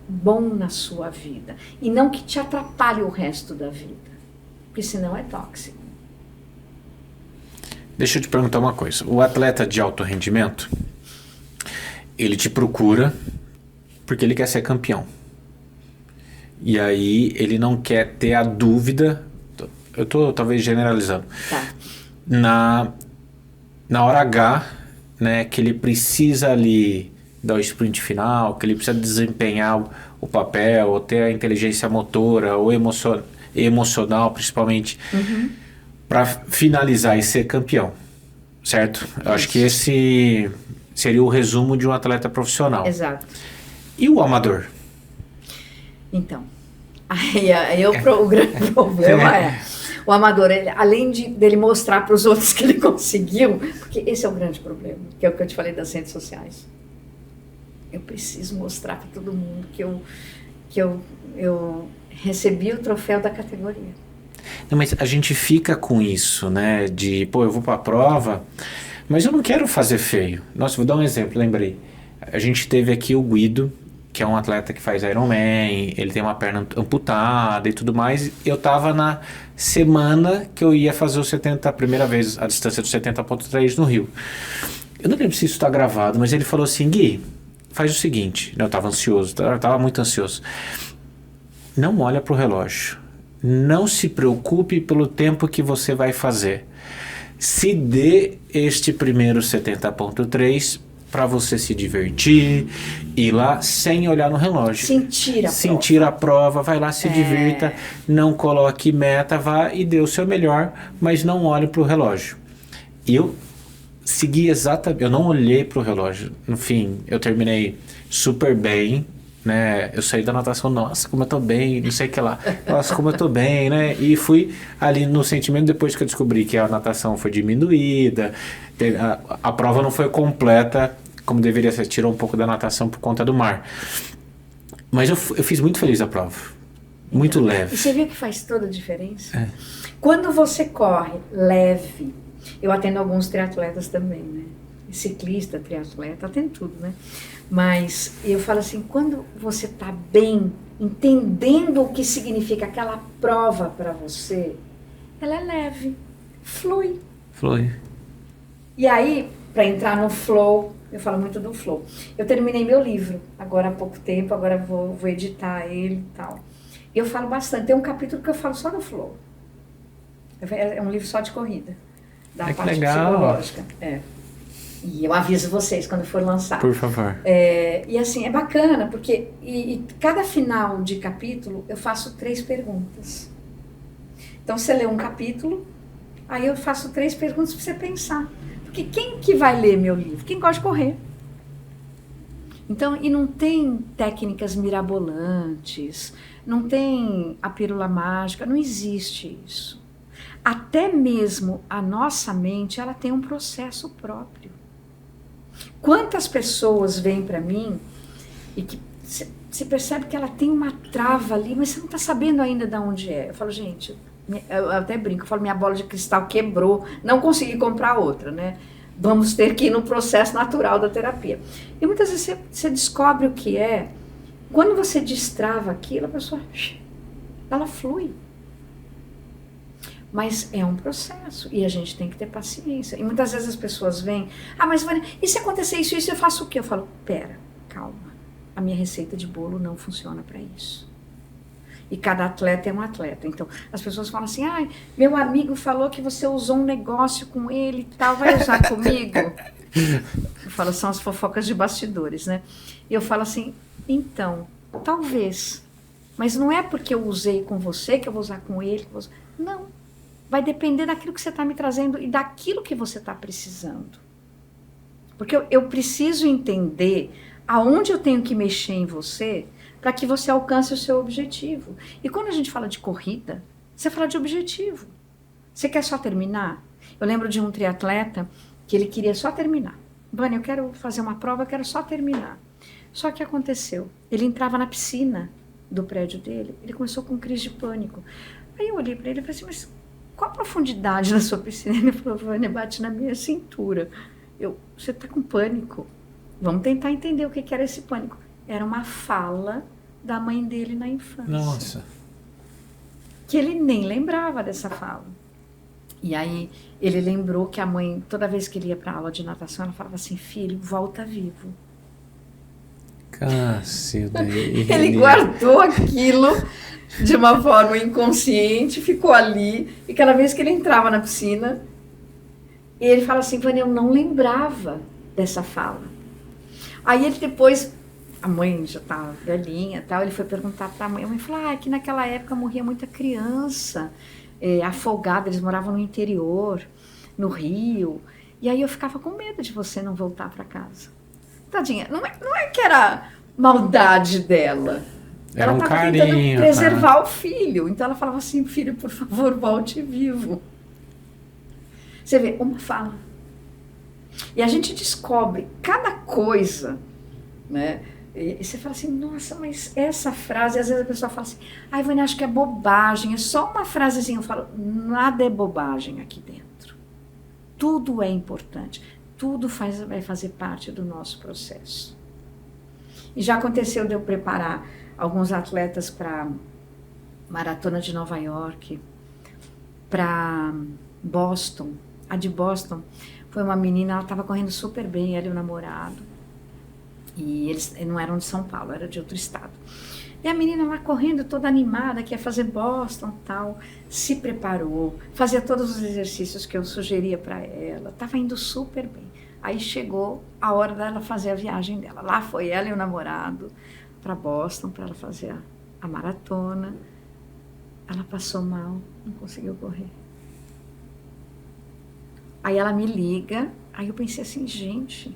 bom na sua vida e não que te atrapalhe o resto da vida, porque senão é tóxico. Deixa eu te perguntar uma coisa. O atleta de alto rendimento, ele te procura porque ele quer ser campeão. E aí ele não quer ter a dúvida, eu estou talvez generalizando, Tá. Na hora H, né, que ele precisa ali dar o sprint final, que ele precisa desempenhar o papel, ou ter a inteligência motora, ou emocional principalmente, para finalizar e ser campeão, certo? Eu acho que esse seria o resumo de um atleta profissional. Exato. E o amador? Então, aí o grande problema é o amador, além dele mostrar para os outros que ele conseguiu, porque esse é o grande problema, que é o que eu te falei das redes sociais. Eu preciso mostrar para todo mundo que eu recebi o troféu da categoria. Não, mas a gente fica com isso, né? De, eu vou para a prova, mas eu não quero fazer feio. Nossa, vou dar um exemplo, lembrei. A gente teve aqui o Guido, que é um atleta que faz Ironman, ele tem uma perna amputada e tudo mais. Eu tava na semana que eu ia fazer a primeira vez a distância do 70.3 no Rio. Eu não lembro se isso está gravado, mas ele falou assim, Gui, faz o seguinte, eu tava ansioso, eu tava muito ansioso. Não olha pro relógio, não se preocupe pelo tempo que você vai fazer. Se dê este primeiro 70.3 para você se divertir, ir lá sem olhar no relógio. Sentir a prova, vai lá, se divirta, não coloque meta, vá e dê o seu melhor, mas não olhe para o relógio. E eu segui exatamente, eu não olhei para o relógio. No fim, eu terminei super bem, né? Eu saí da natação, nossa, como eu tô bem, não sei o que lá. Nossa, como eu tô bem, né? E fui ali no sentimento depois que eu descobri que a natação foi diminuída, a prova não foi completa como deveria ser, tirou um pouco da natação por conta do mar. Mas eu fiz muito feliz a prova. Muito leve. E você viu que faz toda a diferença? Quando você corre leve, eu atendo alguns triatletas também, né? Ciclista, triatleta, atendo tudo, né? Mas eu falo assim, quando você tá bem, entendendo o que significa aquela prova para você, ela é leve, flui. E aí, para entrar no flow, eu falo muito do flow. Eu terminei meu livro, agora há pouco tempo, agora vou editar ele e tal. E eu falo bastante, tem um capítulo que eu falo só do flow. É um livro só de corrida, da parte psicológica. E eu aviso vocês quando for lançar. Por favor. E assim, é bacana, porque cada final de capítulo eu faço 3 perguntas. Então você lê um capítulo, aí eu faço 3 perguntas para você pensar. Porque quem que vai ler meu livro? Quem gosta de correr. Então, e não tem técnicas mirabolantes, não tem a pílula mágica, não existe isso. Até mesmo a nossa mente, ela tem um processo próprio. Quantas pessoas vêm para mim e que você percebe que ela tem uma trava ali, mas você não está sabendo ainda de onde é. Eu falo, gente, eu até brinco, eu falo, minha bola de cristal quebrou, não consegui comprar outra, né? vamos ter que ir no processo natural da terapia. E muitas vezes você descobre o que é, quando você destrava aquilo, a pessoa, ela flui. Mas é um processo e a gente tem que ter paciência. E muitas vezes as pessoas vêm, mas Vânia, e se acontecer isso, eu faço o quê? Eu falo, pera, calma, a minha receita de bolo não funciona para isso. E cada atleta é um atleta. Então, as pessoas falam assim, meu amigo falou que você usou um negócio com ele e tal, vai usar comigo? Eu falo, são as fofocas de bastidores, né? E eu falo assim, então, talvez, mas não é porque eu usei com você que eu vou usar com ele. Não, vai depender daquilo que você está me trazendo e daquilo que você está precisando. Porque eu preciso entender aonde eu tenho que mexer em você para que você alcance o seu objetivo. E quando a gente fala de corrida, você fala de objetivo. Você quer só terminar? Eu lembro de um triatleta que ele queria só terminar. Vânia, eu quero fazer uma prova, eu quero só terminar. Só que aconteceu, ele entrava na piscina do prédio dele, ele começou com crise de pânico. Aí eu olhei para ele e falei assim, mas qual a profundidade da sua piscina? Ele falou, Vânia, bate na minha cintura. Você está com pânico? Vamos tentar entender o que era esse pânico. Era uma fala da mãe dele na infância. Nossa. Que ele nem lembrava dessa fala. E aí ele lembrou que a mãe, toda vez que ele ia para aula de natação, ela falava assim, filho, volta vivo. Cacilda. Ele guardou aquilo de uma forma inconsciente, ficou ali, e cada vez que ele entrava na piscina, ele fala assim, Vânia, eu não lembrava dessa fala. Aí ele depois, a mãe já estava velhinha, tal, ele foi perguntar para a mãe falou, que naquela época morria muita criança, afogada, eles moravam no interior, no Rio, e aí eu ficava com medo de você não voltar para casa. Tadinha, não é que era maldade dela, Era ela um estava carinho, tentando preservar o filho, então ela falava assim, filho, por favor, volte vivo. Você vê, uma fala. E a gente descobre cada coisa, né? E você fala assim, nossa, mas essa frase, às vezes a pessoa fala assim, Vânia, acho que é bobagem, é só uma frasezinha. Eu falo, nada é bobagem aqui dentro. Tudo é importante, tudo vai fazer parte do nosso processo. E já aconteceu de eu preparar alguns atletas para Maratona de Nova York, para Boston. A de Boston foi uma menina, ela estava correndo super bem, ela e o namorado. E eles não eram de São Paulo, era de outro estado. E a menina lá correndo, toda animada, que ia fazer Boston e tal, se preparou, fazia todos os exercícios que eu sugeria para ela, estava indo super bem. Aí chegou a hora dela fazer a viagem dela. Lá foi ela e o namorado para Boston, para ela fazer a maratona. Ela passou mal, não conseguiu correr. Aí ela me liga, aí eu pensei assim, gente,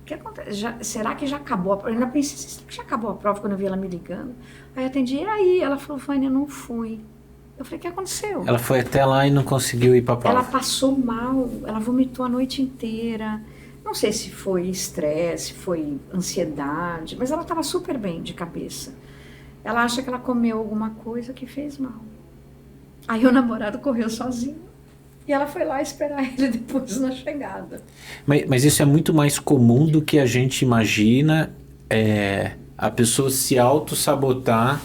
o que acontece? Será que já acabou a prova? Eu ainda pensei, será que já acabou a prova quando eu vi ela me ligando? Aí eu atendi, e aí? Ela falou, Vânia, não fui. Eu falei, o que aconteceu? Ela foi até lá e não conseguiu ir para a prova. Ela passou mal, ela vomitou a noite inteira. Não sei se foi estresse, foi ansiedade, mas ela estava super bem de cabeça. Ela acha que ela comeu alguma coisa que fez mal. Aí o namorado correu sozinho. E ela foi lá esperar ele depois na chegada. Mas isso é muito mais comum do que a gente imagina, a pessoa se auto-sabotar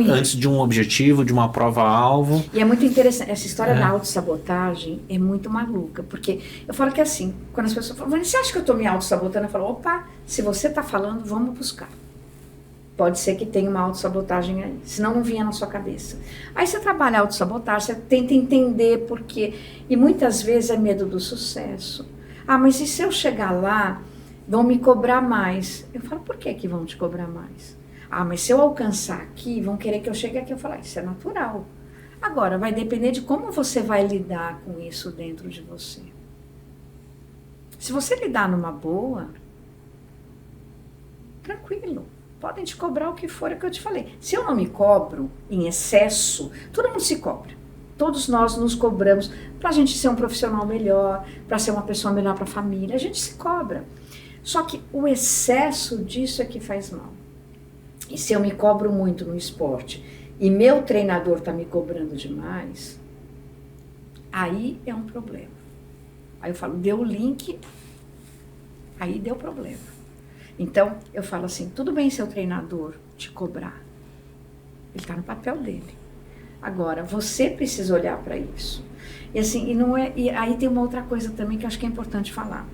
antes de um objetivo, de uma prova-alvo. E é muito interessante, essa história da auto-sabotagem é muito maluca, porque eu falo que assim, quando as pessoas falam, você acha que eu estou me auto-sabotando? Eu falo, opa, se você está falando, vamos buscar. Pode ser que tenha uma autossabotagem aí, senão não vinha na sua cabeça. Aí você trabalha a autossabotagem, você tenta entender por quê. E muitas vezes é medo do sucesso. Mas e se eu chegar lá, vão me cobrar mais? Eu falo, por que vão te cobrar mais? Mas se eu alcançar aqui, vão querer que eu chegue aqui. Eu falo, isso é natural. Agora, vai depender de como você vai lidar com isso dentro de você. Se você lidar numa boa, tranquilo. Podem te cobrar o que for, é o que eu te falei. Se eu não me cobro em excesso, todo mundo se cobra. Todos nós nos cobramos para a gente ser um profissional melhor, para ser uma pessoa melhor para a família. A gente se cobra. Só que o excesso disso é que faz mal. E se eu me cobro muito no esporte e meu treinador está me cobrando demais, aí é um problema. Aí eu falo, deu o link, aí deu problema. Então, eu falo assim, tudo bem seu treinador te cobrar. Ele está no papel dele. Agora, você precisa olhar para isso. E assim, e aí tem uma outra coisa também que eu acho que é importante falar.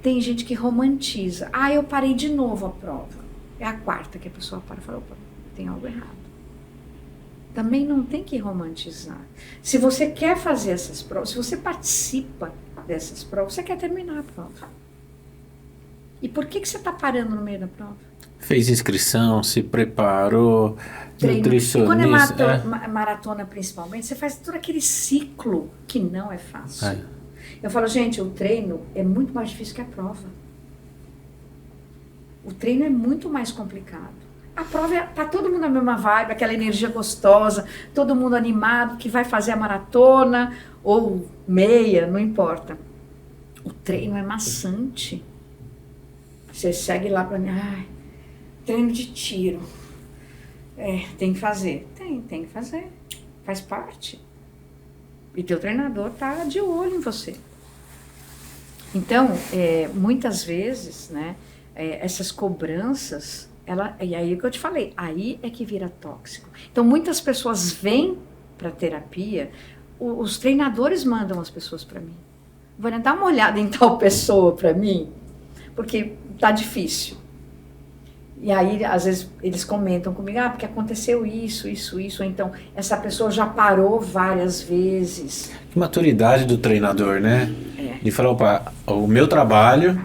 Tem gente que romantiza. Eu parei de novo a prova. É a quarta que a pessoa para e fala, opa, tem algo errado. Também não tem que romantizar. Se você quer fazer essas provas, se você participa dessas provas, você quer terminar a prova. E por que você está parando no meio da prova? Fez inscrição, se preparou, nutricionista. E quando é maratona principalmente, você faz todo aquele ciclo que não é fácil. Eu falo, gente, o treino é muito mais difícil que a prova. O treino é muito mais complicado. A prova tá todo mundo na mesma vibe, aquela energia gostosa, todo mundo animado que vai fazer a maratona ou meia, não importa. O treino é maçante. Você segue lá para mim, treino de tiro. Tem que fazer. Tem que fazer. Faz parte. E teu treinador tá de olho em você. Então, muitas vezes, né, essas cobranças, e aí é o que eu te falei, aí é que vira tóxico. Então, muitas pessoas vêm para terapia, os treinadores mandam as pessoas para mim. Vânia, dá uma olhada em tal pessoa para mim, porque tá difícil. E aí, às vezes, eles comentam comigo, porque aconteceu isso, ou então, essa pessoa já parou várias vezes. Que maturidade do treinador, né? Ele falou, opa, o meu trabalho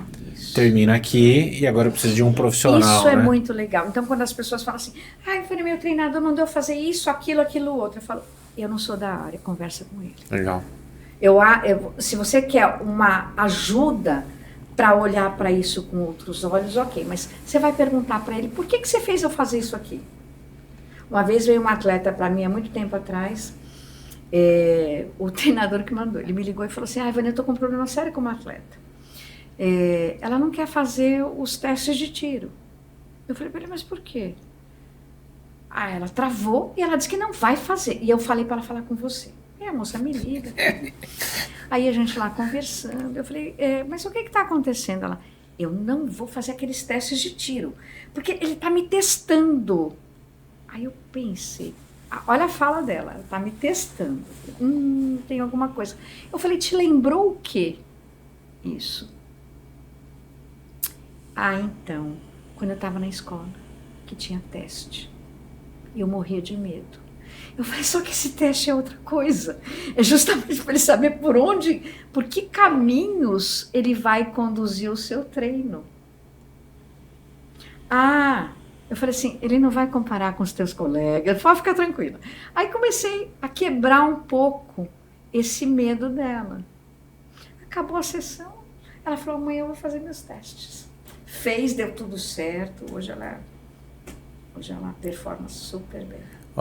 termina aqui e agora eu preciso de um profissional. Isso é muito legal. Então, quando as pessoas falam assim, meu treinador não deu fazer isso, aquilo, outro, eu falo, eu não sou da área, conversa com ele. Legal. Se você quer uma ajuda para olhar para isso com outros olhos, ok, mas você vai perguntar para ele, por que você fez eu fazer isso aqui? Uma vez veio uma atleta para mim, há muito tempo atrás, o treinador que mandou, ele me ligou e falou assim, Vânia, eu estou com um problema sério com uma atleta. Ela não quer fazer os testes de tiro. Eu falei para ele, mas por quê? Ela travou e ela disse que não vai fazer. E eu falei para ela falar com você. A moça me liga. Aí a gente lá conversando, eu falei, mas o que está acontecendo? Ela, eu não vou fazer aqueles testes de tiro, porque ele está me testando. Aí eu pensei, olha a fala dela, ela está me testando. Tem alguma coisa. Eu falei, te lembrou o quê? Isso. Então, quando eu estava na escola, que tinha teste, eu morria de medo. Eu falei, só que esse teste é outra coisa. É justamente para ele saber por que caminhos ele vai conduzir o seu treino. Eu falei assim, ele não vai comparar com os teus colegas, pode ficar tranquila. Aí comecei a quebrar um pouco esse medo dela. Acabou a sessão, ela falou, amanhã eu vou fazer meus testes. Fez, deu tudo certo, hoje ela performa super bem.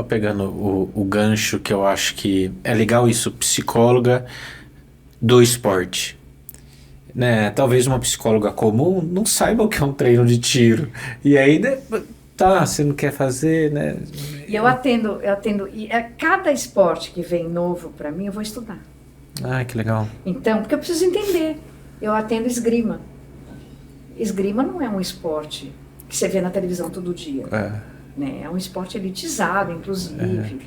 Pegando o gancho, que eu acho que é legal isso, psicóloga do esporte. Né? Talvez uma psicóloga comum não saiba o que é um treino de tiro. E aí, você não quer fazer, né? E eu atendo, e cada esporte que vem novo para mim, eu vou estudar. Que legal. Então, porque eu preciso entender. Eu atendo esgrima. Esgrima não é um esporte que você vê na televisão todo dia. Né? É um esporte elitizado, inclusive.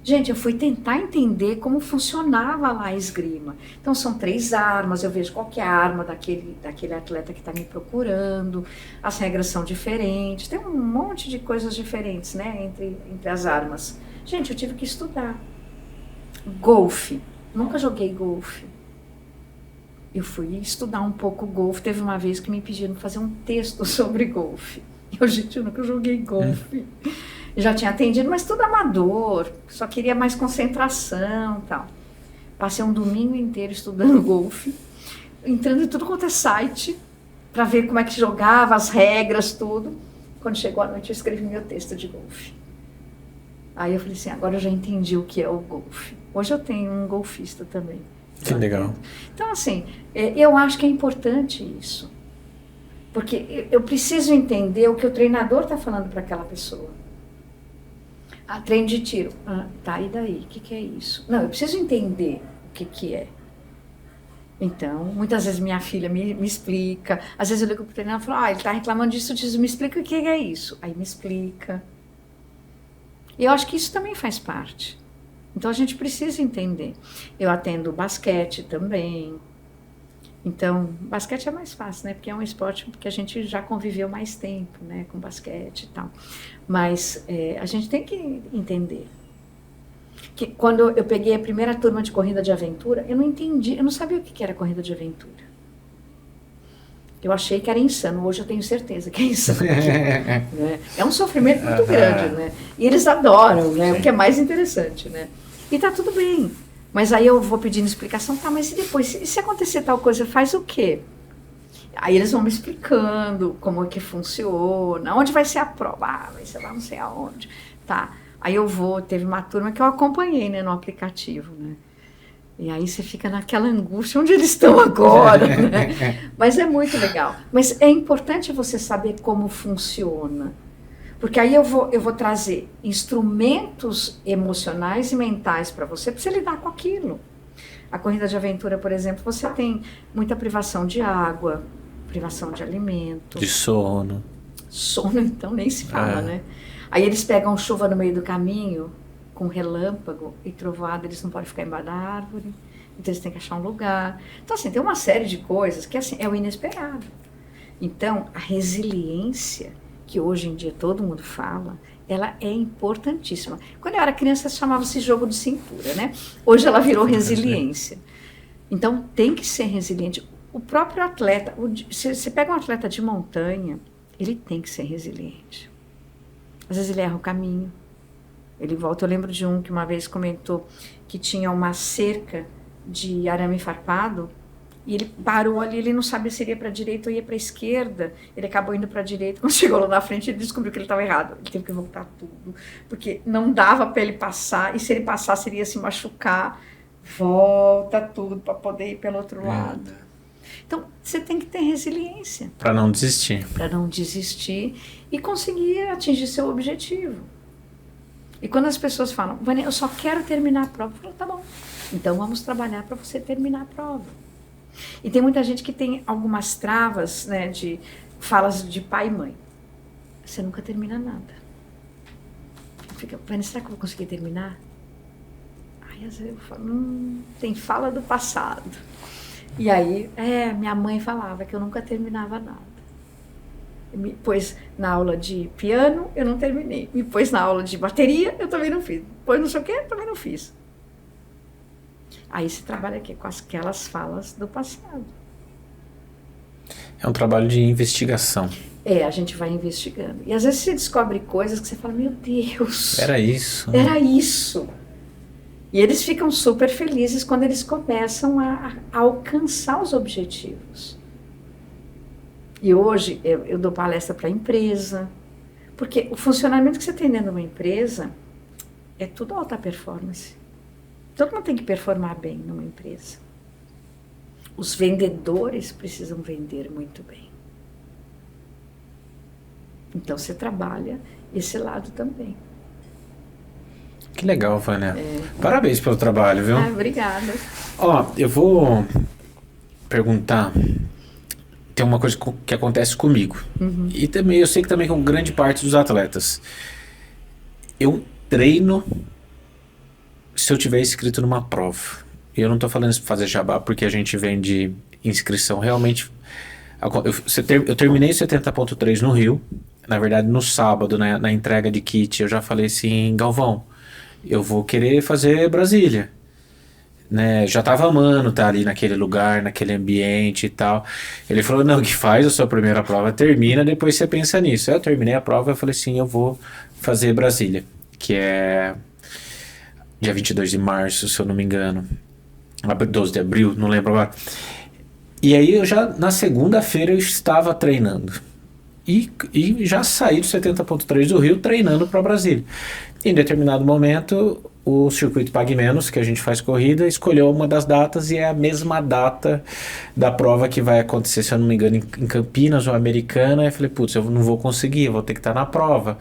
Gente, eu fui tentar entender como funcionava lá a esgrima. Então, são 3 armas, eu vejo qual que é a arma daquele atleta que está me procurando, as regras são diferentes, tem um monte de coisas diferentes, né, entre as armas. Gente, eu tive que estudar. Golfe. Nunca joguei golfe. Eu fui estudar um pouco golfe. Teve uma vez que me pediram fazer um texto sobre golfe. Eu nunca joguei golfe. Já tinha atendido, mas tudo amador. Só queria mais concentração e tal. Passei um domingo inteiro estudando golfe. Entrando em tudo quanto é site. Para ver como é que jogava, as regras, tudo. Quando chegou a noite, eu escrevi meu texto de golfe. Aí eu falei assim, agora eu já entendi o que é o golfe. Hoje eu tenho um golfista também. Que legal. Então, assim, eu acho que é importante isso. Porque eu preciso entender o que o treinador está falando para aquela pessoa. Treino de tiro. E daí? O que é isso? Não, eu preciso entender o que é. Então, muitas vezes minha filha me explica, às vezes eu ligo pro treinador e falo, ele tá reclamando disso, disso, me explica o que é isso. Aí me explica. E eu acho que isso também faz parte. Então a gente precisa entender. Eu atendo basquete também. Então, basquete é mais fácil, né? Porque é um esporte que a gente já conviveu mais tempo, né? Com basquete e tal. Mas a gente tem que entender. Que quando eu peguei a primeira turma de corrida de aventura, eu não entendi, eu não sabia o que era corrida de aventura. Eu achei que era insano, hoje eu tenho certeza que é insano. Né? É um sofrimento muito grande, né? E eles adoram, né? O que é mais interessante, né? E tá tudo bem. Mas aí eu vou pedindo explicação, tá, mas e depois? E se acontecer tal coisa, faz o quê? Aí eles vão me explicando como é que funciona, onde vai ser a prova, vai ser lá não sei aonde, tá. Aí teve uma turma que eu acompanhei, né, no aplicativo, né. E aí você fica naquela angústia, onde eles estão agora, né? Mas é muito legal. Mas é importante você saber como funciona. Porque aí eu vou trazer instrumentos emocionais e mentais para você lidar com aquilo. A corrida de aventura, por exemplo, você tem muita privação de água, privação de alimento. De sono. Sono, então, nem se fala, né? Aí eles pegam chuva no meio do caminho, com relâmpago e trovoada, eles não podem ficar embaixo da árvore, então eles têm que achar um lugar. Então, assim, tem uma série de coisas que, assim, é o inesperado. Então, a resiliência, que hoje em dia todo mundo fala, ela é importantíssima. Quando eu era criança, chamava-se jogo de cintura, né? Hoje ela virou resiliência. Então, tem que ser resiliente. O próprio atleta, se você pega um atleta de montanha, ele tem que ser resiliente. Às vezes ele erra o caminho, ele volta. Eu lembro de um que uma vez comentou que tinha uma cerca de arame farpado, e ele parou ali, ele não sabia se ia para a direita ou ia para a esquerda. Ele acabou indo para a direita. Quando chegou lá na frente, ele descobriu que ele estava errado. Ele teve que voltar tudo, porque não dava para ele passar, e se ele passasse, ele ia se machucar. Volta tudo para poder ir pelo outro lado. Então, você tem que ter resiliência. Para não desistir. Para não desistir e conseguir atingir seu objetivo. E quando as pessoas falam, Vânia, eu só quero terminar a prova, eu falo, tá bom, então vamos trabalhar para você terminar a prova. E tem muita gente que tem algumas travas, né, de falas de pai e mãe. Você nunca termina nada. Fica, Vânia, será que eu vou conseguir terminar? Aí às vezes eu falo, tem fala do passado. E aí, minha mãe falava que eu nunca terminava nada. Me pôs na aula de piano, eu não terminei. Me pôs na aula de bateria, eu também não fiz. Pôs não sei o quê, eu também não fiz. Aí se trabalha aqui com aquelas falas do passado. É um trabalho de investigação. A gente vai investigando. E às vezes você descobre coisas que você fala, meu Deus. Era isso. Era isso. E eles ficam super felizes quando eles começam a alcançar os objetivos. E hoje eu dou palestra para a empresa, porque o funcionamento que você tem dentro de uma empresa é tudo alta performance. Todo mundo tem que performar bem numa empresa. Os vendedores precisam vender muito bem. Então você trabalha esse lado também. Que legal, Vânia. Parabéns pelo trabalho, viu? Obrigada. Eu vou perguntar. Tem uma coisa que acontece comigo. Uhum. E também, eu sei que também com grande parte dos atletas. Eu treino se eu tiver inscrito numa prova. E eu não estou falando isso para fazer jabá, porque a gente vende inscrição. Realmente, eu terminei 70.3 no Rio. Na verdade, no sábado, né, na entrega de kit, eu já falei assim, Galvão, eu vou querer fazer Brasília. Né, já tava amando estar ali naquele lugar, naquele ambiente e tal. Ele falou, não, que faz a sua primeira prova, termina, depois você pensa nisso. Eu terminei a prova, eu falei assim, eu vou fazer Brasília, que é dia 22 de março, se eu não me engano, 12 de abril, não lembro agora. E aí na segunda-feira eu estava treinando. E já saí do 70.3 do Rio treinando para Brasília. Em determinado momento, o circuito Pague Menos, que a gente faz corrida, escolheu uma das datas e é a mesma data da prova que vai acontecer, se eu não me engano, em Campinas ou Americana. Aí eu falei, putz, eu não vou conseguir, eu vou ter que estar na prova.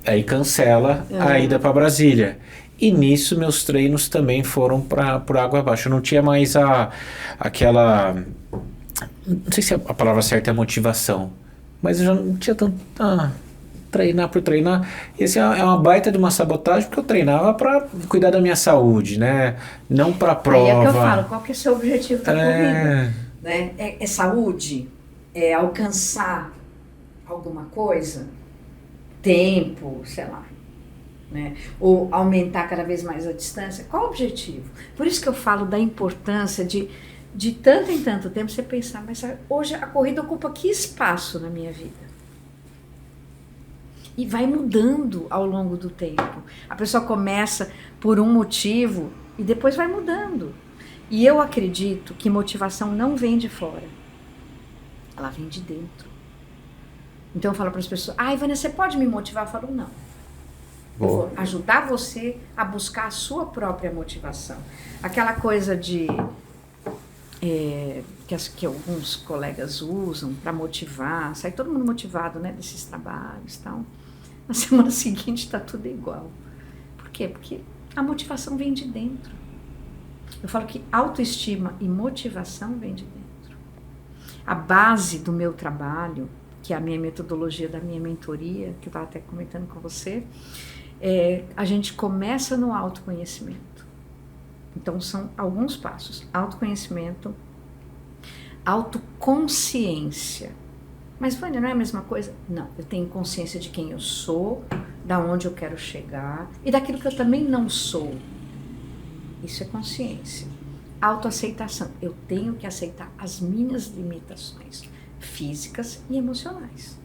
Aí cancela a ida para Brasília. E nisso meus treinos também foram por água abaixo. Eu não tinha mais aquela... Não sei se a palavra certa é motivação, mas eu já não tinha tanto... treinar por treinar. Esse é uma baita de uma sabotagem, porque eu treinava para cuidar da minha saúde, né? Não para prova. Aí é que eu falo, qual que é o seu objetivo da corrida? Né? É saúde? É alcançar alguma coisa? Tempo, sei lá. Né? Ou aumentar cada vez mais a distância? Qual o objetivo? Por isso que eu falo da importância de tanto em tanto tempo você pensar, mas hoje a corrida ocupa que espaço na minha vida? E vai mudando ao longo do tempo. A pessoa começa por um motivo e depois vai mudando. E eu acredito que motivação não vem de fora. Ela vem de dentro. Então eu falo para as pessoas, Ivânia, você pode me motivar? Eu falo, não. Eu vou ajudar você a buscar a sua própria motivação. Aquela coisa que alguns colegas usam para motivar, sai todo mundo motivado, né, desses trabalhos e tal. Na semana seguinte está tudo igual. Por quê? Porque a motivação vem de dentro. Eu falo que autoestima e motivação vem de dentro. A base do meu trabalho, que é a minha metodologia da minha mentoria, que eu estava até comentando com você, a gente começa no autoconhecimento. Então são alguns passos. Autoconhecimento, autoconsciência. Mas, Vânia, não é a mesma coisa? Não, eu tenho consciência de quem eu sou, da onde eu quero chegar e daquilo que eu também não sou. Isso é consciência. Autoaceitação. Eu tenho que aceitar as minhas limitações físicas e emocionais.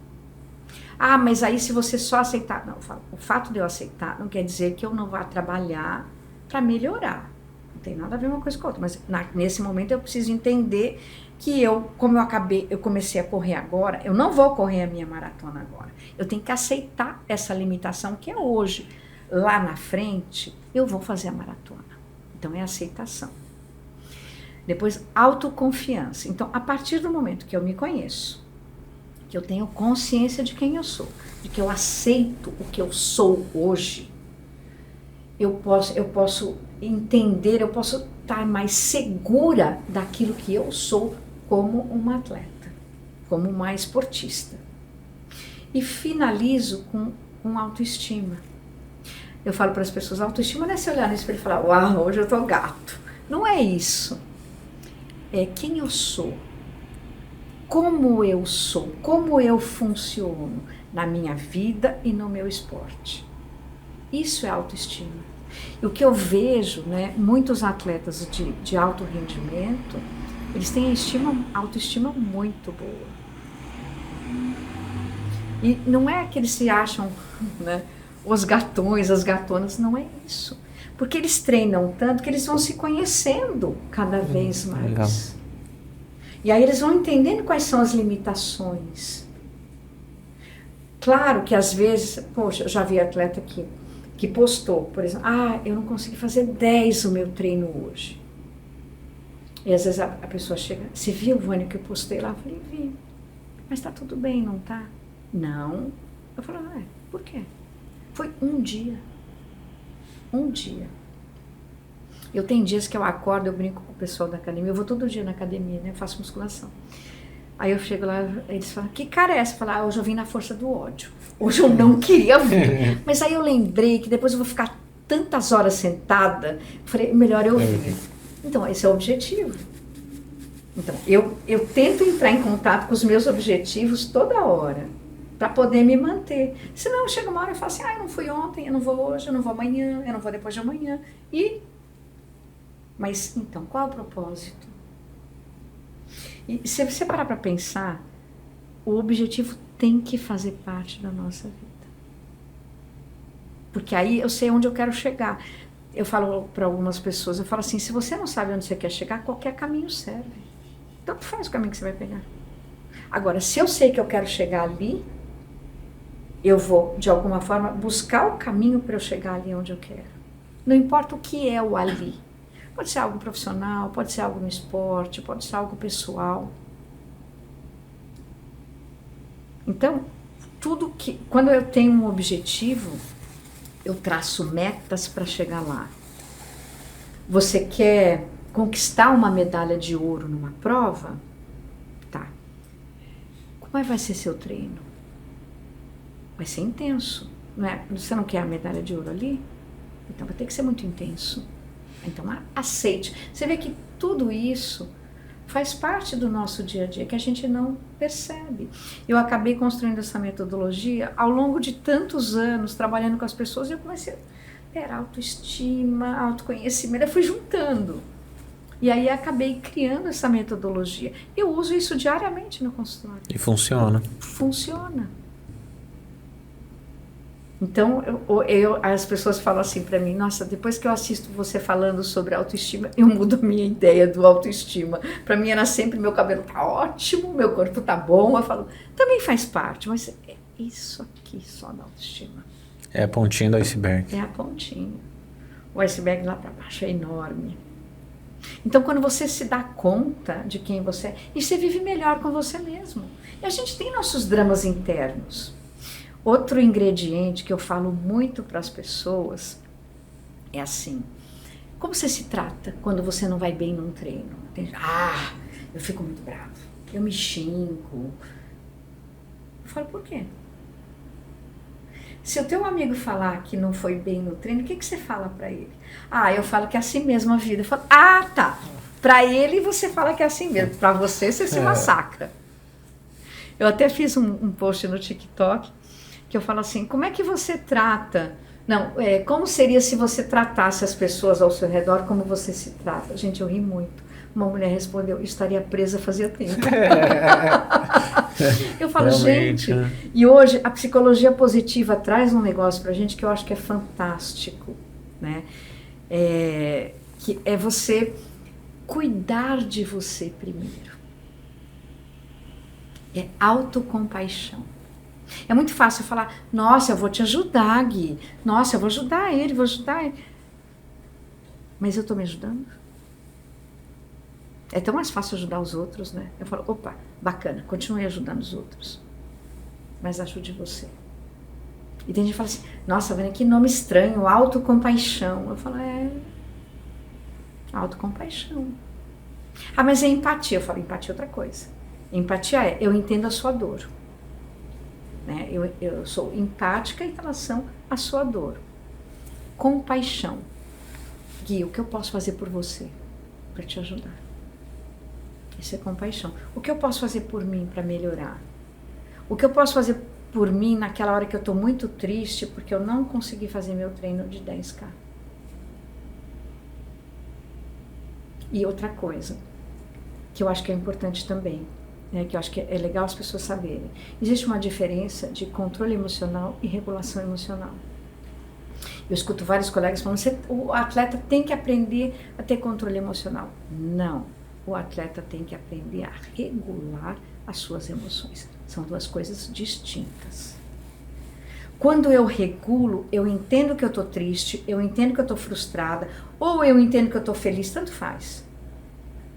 Mas aí se você só aceitar... Não, o fato de eu aceitar não quer dizer que eu não vá trabalhar para melhorar. Não tem nada a ver uma coisa com a outra. Mas nesse momento eu preciso entender que como eu comecei a correr agora, eu não vou correr a minha maratona agora. Eu tenho que aceitar essa limitação que é hoje. Lá na frente, eu vou fazer a maratona. Então, é aceitação. Depois, autoconfiança. Então, a partir do momento que eu me conheço, que eu tenho consciência de quem eu sou, de que eu aceito o que eu sou hoje, eu posso entender, eu posso estar mais segura daquilo que eu sou como uma atleta, como uma esportista. E finalizo com autoestima. Eu falo para as pessoas, autoestima não é se olhar no espelho e falar, uau, hoje eu tô gato. Não é isso. É quem eu sou, como eu funciono na minha vida e no meu esporte. Isso é autoestima. E o que eu vejo, né, muitos atletas de alto rendimento, eles têm autoestima muito boa. E não é que eles se acham, né, os gatões, as gatonas, não é isso. Porque eles treinam tanto que eles vão se conhecendo cada vez mais. Legal. E aí eles vão entendendo quais são as limitações. Claro que às vezes, poxa, eu já vi atleta que postou, por exemplo, eu não consegui fazer 10 o meu treino hoje. E às vezes a pessoa chega, você viu, Vânia, que eu postei lá? Eu falei, vi. Mas tá tudo bem, não tá? Não. Eu falei, por quê? Foi um dia. Um dia. Eu tenho dias que eu acordo, eu brinco com o pessoal da academia, eu vou todo dia na academia, né? Eu faço musculação. Aí eu chego lá, eles falam, que cara é essa? Eu falo, hoje eu vim na força do ódio. Hoje eu não queria vir. Mas aí eu lembrei que depois eu vou ficar tantas horas sentada, eu falei, melhor eu vir. Então, esse é o objetivo. Então, eu tento entrar em contato com os meus objetivos toda hora, para poder me manter. Senão, chega uma hora e eu falo assim, eu não fui ontem, eu não vou hoje, eu não vou amanhã, eu não vou depois de amanhã. Mas, então, qual é o propósito? E se você parar para pensar, o objetivo tem que fazer parte da nossa vida. Porque aí eu sei onde eu quero chegar. Eu falo para algumas pessoas, eu falo assim, se você não sabe onde você quer chegar, qualquer caminho serve. Tanto faz o caminho que você vai pegar. Agora, se eu sei que eu quero chegar ali, eu vou, de alguma forma, buscar o caminho para eu chegar ali onde eu quero. Não importa o que é o ali. Pode ser algo profissional, pode ser algo no esporte, pode ser algo pessoal. Então, quando eu tenho um objetivo, eu traço metas para chegar lá. Você quer conquistar uma medalha de ouro numa prova? Tá. Como vai ser seu treino? Vai ser intenso, não é? Você não quer a medalha de ouro ali? Então vai ter que ser muito intenso. Então aceite. Você vê que tudo isso faz parte do nosso dia a dia, que a gente não percebe. Eu acabei construindo essa metodologia ao longo de tantos anos, trabalhando com as pessoas, e eu comecei a ter autoestima, autoconhecimento, eu fui juntando. E aí acabei criando essa metodologia. Eu uso isso diariamente no consultório. E funciona. Funciona. Então, as pessoas falam assim para mim, nossa, depois que eu assisto você falando sobre autoestima, eu mudo a minha ideia do autoestima. Para mim era sempre, meu cabelo tá ótimo, meu corpo tá bom. Eu falo, também faz parte, mas é isso aqui só da autoestima. É a pontinha do iceberg. É a pontinha. O iceberg lá para baixo é enorme. Então, quando você se dá conta de quem você é, e você vive melhor com você mesmo. E a gente tem nossos dramas internos. Outro ingrediente que eu falo muito para as pessoas é assim, como você se trata quando você não vai bem num treino? Eu fico muito bravo, eu me xingo. Eu falo, por quê? Se o teu amigo falar que não foi bem no treino, o que você fala para ele? Eu falo que é assim mesmo a vida. Eu falo, tá. Para ele você fala que é assim mesmo, para você se massacra. Eu até fiz um post no TikTok que eu falo assim, como é que você trata... como seria se você tratasse as pessoas ao seu redor como você se trata? Gente, eu ri muito. Uma mulher respondeu, estaria presa fazia tempo. Eu falo, realmente, gente... E hoje a psicologia positiva traz um negócio pra gente que eu acho que é fantástico, né? Que é você cuidar de você primeiro. É autocompaixão. É muito fácil falar, nossa, eu vou te ajudar, Gui. Nossa, eu vou ajudar ele, Mas eu estou me ajudando? É tão mais fácil ajudar os outros, né? Eu falo, opa, bacana, continue ajudando os outros. Mas ajude você. E tem gente que fala assim, nossa, Vânia, que nome estranho, autocompaixão. Eu falo, autocompaixão. Mas é empatia. Eu falo, empatia é outra coisa. Empatia é, eu entendo a sua dor. Né? Eu sou empática em relação à sua dor. Compaixão. Gui, o que eu posso fazer por você para te ajudar? Isso é compaixão. O que eu posso fazer por mim para melhorar? O que eu posso fazer por mim naquela hora que eu estou muito triste porque eu não consegui fazer meu treino de 10K? E outra coisa, que eu acho que é importante também, que eu acho que é legal as pessoas saberem. Existe uma diferença de controle emocional e regulação emocional. Eu escuto vários colegas falando, o atleta tem que aprender a ter controle emocional. Não, o atleta tem que aprender a regular as suas emoções. São duas coisas distintas. Quando eu regulo, eu entendo que eu estou triste, eu entendo que eu estou frustrada, ou eu entendo que eu estou feliz, tanto faz.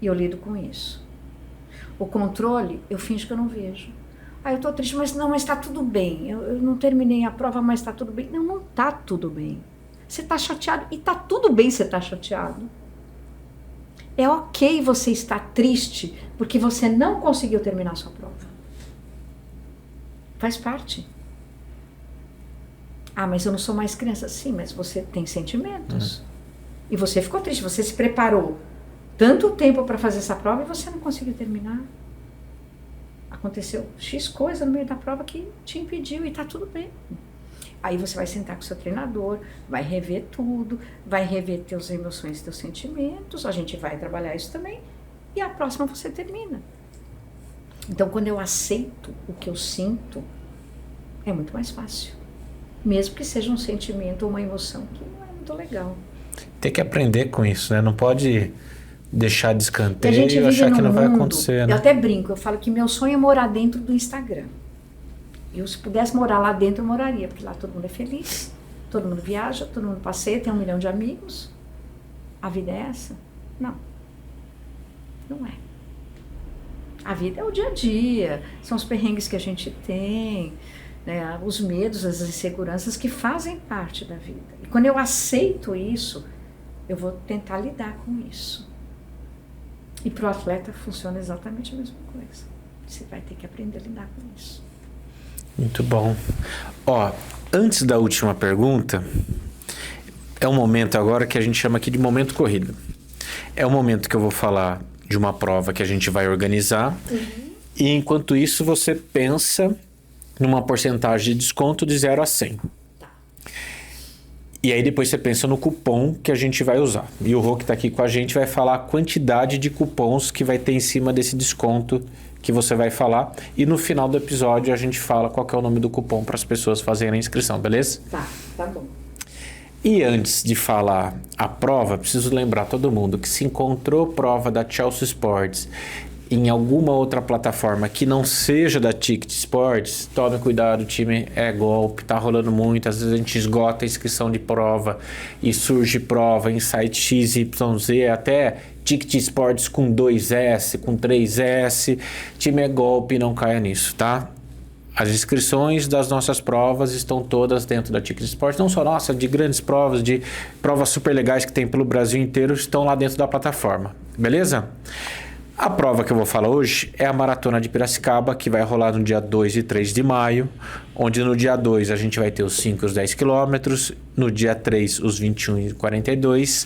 E eu lido com isso. O controle, eu finjo que eu não vejo. Eu estou triste, mas está tudo bem. Eu não terminei a prova, mas está tudo bem. Não está tudo bem. Você está chateado e está tudo bem você estar chateado. É ok você estar triste porque você não conseguiu terminar a sua prova. Faz parte. Mas eu não sou mais criança. Sim, mas você tem sentimentos. E você ficou triste, você se preparou tanto tempo para fazer essa prova e você não conseguiu terminar. Aconteceu X coisa no meio da prova que te impediu e tá tudo bem. Aí você vai sentar com o seu treinador, vai rever tudo, vai rever teus emoções, teus sentimentos, a gente vai trabalhar isso também e a próxima você termina. Então, quando eu aceito o que eu sinto, é muito mais fácil. Mesmo que seja um sentimento ou uma emoção que não é muito legal. Tem que aprender com isso, né? Não pode deixar de escanteio e achar que não vai acontecer, né? Eu até brinco, eu falo que meu sonho é morar dentro do Instagram. Eu, se pudesse morar lá dentro, eu moraria, porque lá todo mundo é feliz, todo mundo viaja, todo mundo passeia, tem 1 milhão de amigos. A vida é essa? Não. Não é. A vida é o dia a dia, são os perrengues que a gente tem, né, os medos, as inseguranças que fazem parte da vida. E quando eu aceito isso, eu vou tentar lidar com isso. E para o atleta funciona exatamente a mesma coisa. Você vai ter que aprender a lidar com isso. Muito bom. Ó, antes da última pergunta, é um momento agora que a gente chama aqui de momento corrida. É um momento que eu vou falar de uma prova que a gente vai organizar. E enquanto isso você pensa numa porcentagem de desconto de 0 a 100. E aí depois você pensa no cupom que a gente vai usar. E o Rô, que está aqui com a gente, vai falar a quantidade de cupons que vai ter em cima desse desconto que você vai falar. E no final do episódio a gente fala qual que é o nome do cupom para as pessoas fazerem a inscrição, beleza? Tá bom. E antes de falar a prova, preciso lembrar todo mundo que se encontrou prova da Chelsea Sports em alguma outra plataforma que não seja da Ticket Sports, tome cuidado, time, é golpe, tá rolando muito, às vezes a gente esgota a inscrição de prova e surge prova em site XYZ, até Ticket Sports com 2S, com 3S, time é golpe, não caia nisso, tá? As inscrições das nossas provas estão todas dentro da Ticket Sports, não só nossa, de grandes provas, de provas super legais que tem pelo Brasil inteiro, estão lá dentro da plataforma, beleza? A prova que eu vou falar hoje é a Maratona de Piracicaba, que vai rolar no dia 2 e 3 de maio, onde no dia 2 a gente vai ter os 5 e os 10 quilômetros, no dia 3 os 21 e 42.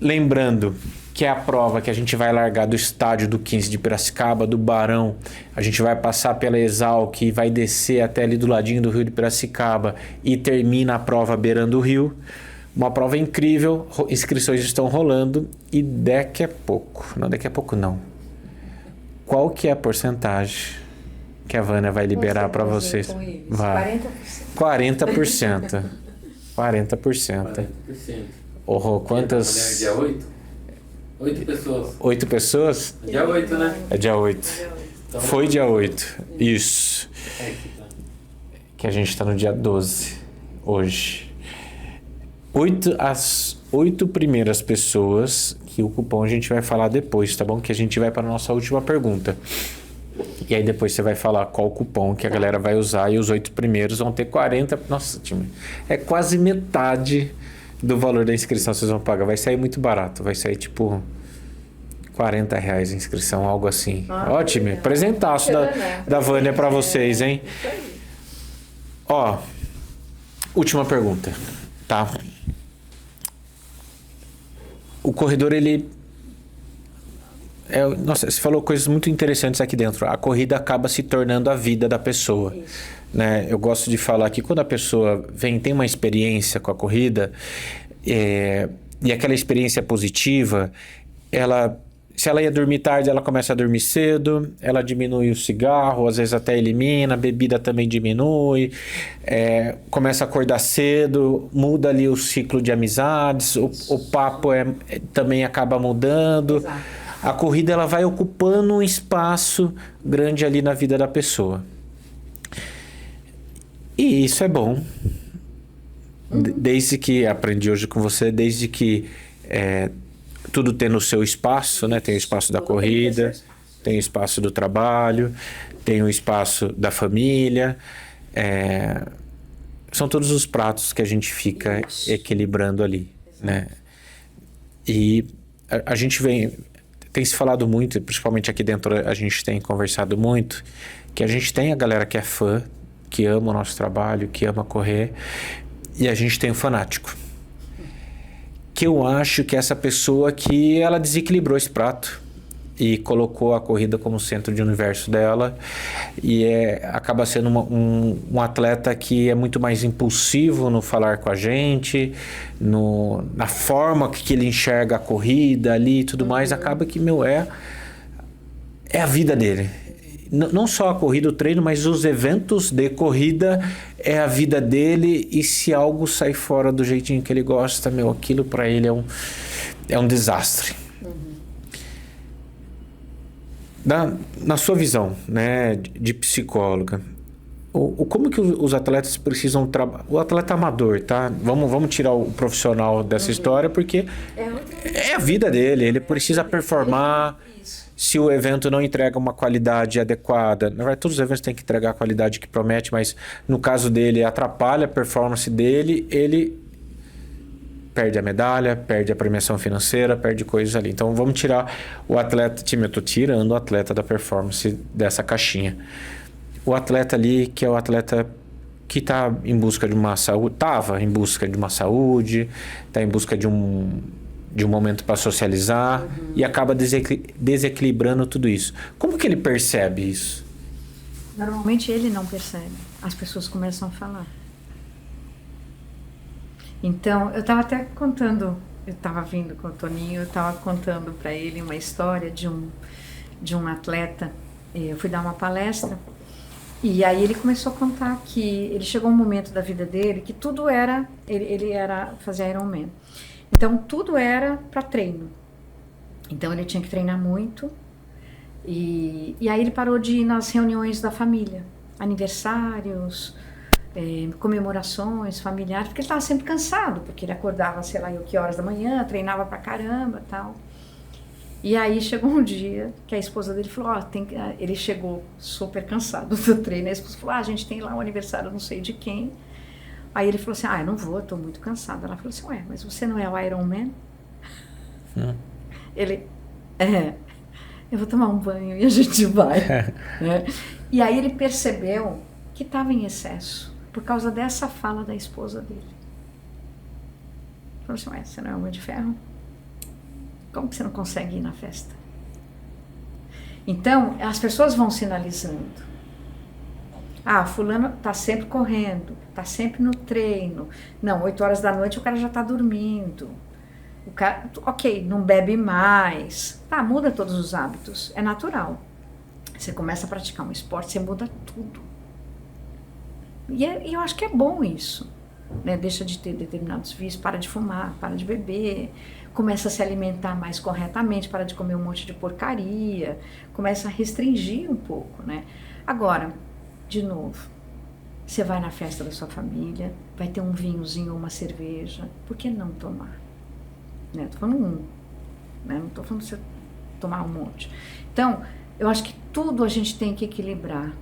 Lembrando que é a prova que a gente vai largar do estádio do 15 de Piracicaba, do Barão, a gente vai passar pela Exalc e vai descer até ali do ladinho do Rio de Piracicaba e termina a prova beirando o rio. Uma prova incrível, inscrições estão rolando e daqui a pouco não. Qual que é a porcentagem que a Vânia vai liberar para vocês? Vai. 40%. 40%. Oh, quantas? Dia 8? 8 pessoas. 8 pessoas? Dia 8, né? É dia 8. Então, foi dia 8. Isso. Que a gente está no dia 12 hoje. As 8 primeiras pessoas, que o cupom a gente vai falar depois, tá bom? Que a gente vai para a nossa última pergunta. E aí depois você vai falar qual cupom que a galera vai usar e os 8 primeiros vão ter 40... Nossa, time, é quase metade do valor da inscrição que vocês vão pagar. Vai sair muito barato, vai sair tipo R$40 a inscrição, algo assim. Ótimo, presentaço da Vânia para vocês, hein? Ó, última pergunta, tá? O corredor, ele... nossa, você falou coisas muito interessantes aqui dentro. A corrida acaba se tornando a vida da pessoa. Né? Eu gosto de falar que quando a pessoa tem uma experiência com a corrida, e aquela experiência positiva, se ela ia dormir tarde, ela começa a dormir cedo, ela diminui o cigarro, às vezes até elimina, a bebida também diminui, começa a acordar cedo, muda ali o ciclo de amizades, o papo também acaba mudando. Exato. A corrida, ela vai ocupando um espaço grande ali na vida da pessoa. E isso é bom. Desde que aprendi hoje com você, desde que tudo tem no seu espaço, né? Tem o espaço da corrida, tem o espaço do trabalho, tem o espaço da família. São todos os pratos que a gente fica equilibrando ali, né? E a gente tem se falado muito, principalmente aqui dentro a gente tem conversado muito, que a gente tem a galera que é fã, que ama o nosso trabalho, que ama correr, e a gente tem o fanático. Que eu acho que essa pessoa que ela desequilibrou esse prato e colocou a corrida como centro de universo dela e acaba sendo um atleta que é muito mais impulsivo no falar com a gente, na forma que ele enxerga a corrida ali e tudo mais, acaba que, é a vida dele. Não só a corrida, o treino, mas os eventos de corrida é a vida dele, e se algo sai fora do jeitinho que ele gosta, aquilo para ele é um desastre. Na sua visão, né, de psicóloga, como que os atletas precisam trabalhar? O atleta amador, tá? Vamos tirar o profissional dessa história, porque é a vida dele, ele precisa performar. se o evento não entrega uma qualidade adequada, na verdade todos os eventos têm que entregar a qualidade que promete, mas no caso dele atrapalha a performance dele, ele perde a medalha, perde a premiação financeira, perde coisas ali. Então vamos tirar o atleta, eu estou tirando o atleta da performance dessa caixinha. O atleta ali, que é o atleta que está em busca de uma saúde, estava em busca de uma saúde, está em busca de um momento para socializar e acaba desequilibrando tudo isso. Como que ele percebe isso? Normalmente ele não percebe. As pessoas começam a falar. Então, eu estava até contando, eu estava vindo com o Toninho, eu estava contando para ele uma história de um atleta. Eu fui dar uma palestra e aí ele começou a contar que ele chegou um momento da vida dele que tudo era, ele era fazer Ironman. Então, tudo era para treino. Então, ele tinha que treinar muito. E aí ele parou de ir nas reuniões da família. Aniversários, comemorações familiares. Porque ele estava sempre cansado. Porque ele acordava, sei lá, que horas da manhã, treinava pra caramba e tal. E aí chegou um dia que a esposa dele falou, ele chegou super cansado do treino. A esposa falou, a gente tem lá um aniversário não sei de quem. Aí ele falou assim, eu não vou, eu tô muito cansado. Ela falou assim, mas você não é o Iron Man? Ele, eu vou tomar um banho e a gente vai. Né? E aí ele percebeu que estava em excesso, por causa dessa fala da esposa dele. Falou assim, você não é Homem de Ferro? Como que você não consegue ir na festa? Então, as pessoas vão sinalizando. Fulano tá sempre correndo, tá sempre no treino. Não, 8 horas da noite o cara já tá dormindo. O cara, ok, não bebe mais. Muda todos os hábitos, é natural. Você começa a praticar um esporte, você muda tudo. E eu acho que é bom isso. Né? Deixa de ter determinados vícios, para de fumar, para de beber, começa a se alimentar mais corretamente, para de comer um monte de porcaria, começa a restringir um pouco, né? Agora, de novo, você vai na festa da sua família, vai ter um vinhozinho ou uma cerveja, por que não tomar? Né? Tô falando né? Não tô falando você tomar um monte. Então, eu acho que tudo a gente tem que equilibrar,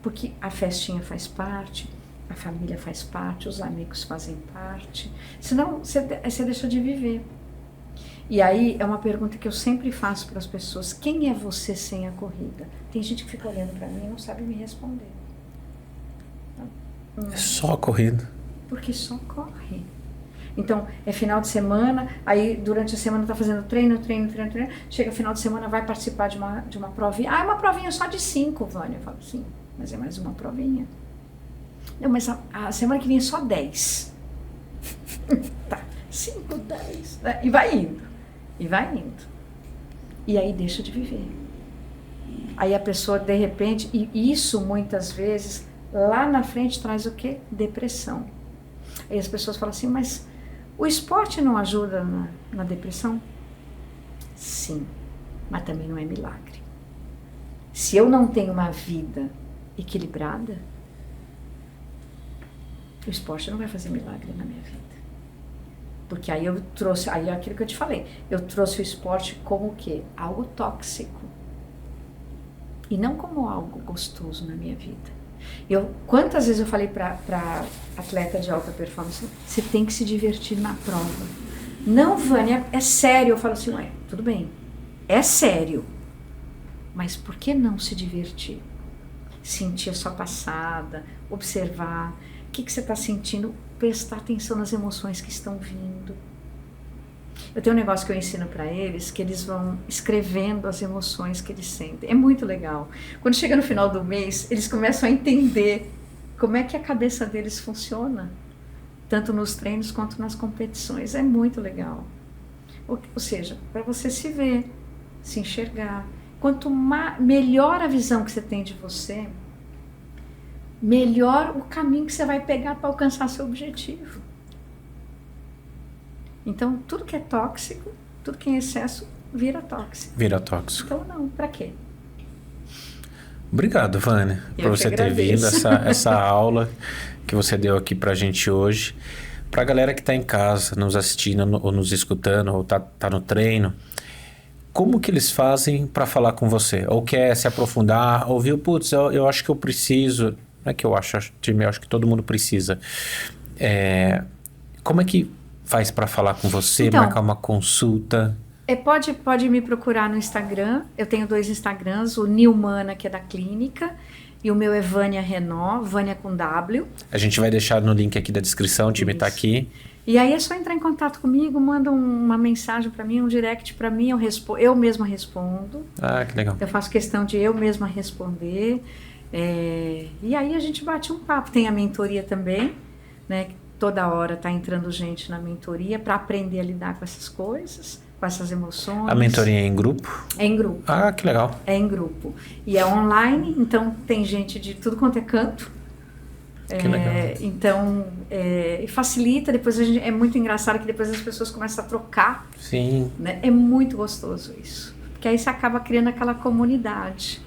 porque a festinha faz parte, a família faz parte, os amigos fazem parte, senão você deixa de viver. E aí é uma pergunta que eu sempre faço para as pessoas, quem é você sem a corrida? Tem gente que fica olhando para mim e não sabe me responder. É só corrida. Porque só corre. Então, é final de semana, aí durante a semana tá fazendo treino, chega final de semana, vai participar de uma provinha. É uma provinha só de 5, Vânia. Eu falo, sim, mas é mais uma provinha. Não, mas a semana que vem é só 10. Tá, 5, 10. Né? E vai indo. E aí deixa de viver. Aí a pessoa, de repente, e isso muitas vezes, lá na frente traz o quê? Depressão. Aí as pessoas falam assim, mas o esporte não ajuda na depressão? Sim, mas também não é milagre. Se eu não tenho uma vida equilibrada, o esporte não vai fazer milagre na minha vida. Porque aí eu trouxe, aí é aquilo que eu te falei, eu trouxe o esporte como o quê? Algo tóxico. E não como algo gostoso na minha vida. Quantas vezes eu falei para atleta de alta performance, você tem que se divertir na prova. Não, Vânia, é sério. Eu falo assim, tudo bem, é sério. Mas por que não se divertir? Sentir a sua passada, observar o que você está sentindo, prestar atenção nas emoções que estão vindo. Eu tenho um negócio que eu ensino para eles, que eles vão escrevendo as emoções que eles sentem. É muito legal. Quando chega no final do mês, eles começam a entender como é que a cabeça deles funciona, tanto nos treinos quanto nas competições. É muito legal. Ou seja, para você se ver, se enxergar. Quanto melhor a visão que você tem de você, melhor o caminho que você vai pegar para alcançar seu objetivo. Então, tudo que é tóxico, tudo que é em excesso, vira tóxico. Vira tóxico. Então, não, pra quê? Obrigado, Vânia, por você ter vindo, essa aula que você deu aqui pra gente hoje. Pra galera que tá em casa, nos assistindo, ou nos escutando, ou tá no treino, como que eles fazem para falar com você? Ou quer se aprofundar, ou viu, putz, eu acho que eu preciso, não é que eu acho, time, eu acho que todo mundo precisa. Como é que faz para falar com você, Então, marcar uma consulta? Pode me procurar no Instagram. Eu tenho 2 Instagrams, o Nilmana, que é da clínica, e o meu é Vânia Renó, Vânia com W. A gente vai deixar no link aqui da descrição, o time tá aqui. E aí é só entrar em contato comigo, manda uma mensagem para mim, um direct para mim, eu mesma respondo. Ah, que legal. Eu faço questão de eu mesma responder. E aí a gente bate um papo. Tem a mentoria também, né? Toda hora tá entrando gente na mentoria para aprender a lidar com essas coisas, com essas emoções. A mentoria é em grupo? É em grupo. Ah, que legal. É em grupo. E é online, então tem gente de tudo quanto é canto. Que legal. Então, facilita. Depois é muito engraçado que depois as pessoas começam a trocar. Sim. Né? É muito gostoso isso. Porque aí você acaba criando aquela comunidade.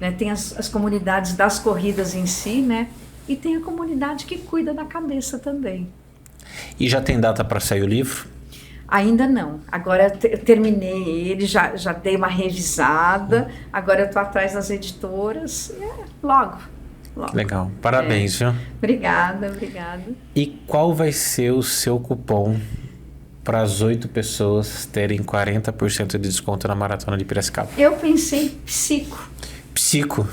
Né? Tem as comunidades das corridas em si, né? E tem a comunidade que cuida da cabeça também. E já tem data para sair o livro? Ainda não. Agora eu terminei ele, já dei uma revisada. Agora eu estou atrás das editoras. Logo. Legal. Parabéns, viu? Obrigada. E qual vai ser o seu cupom para as 8 pessoas terem 40% de desconto na Maratona de Piracicaba? Eu pensei psico. Psico.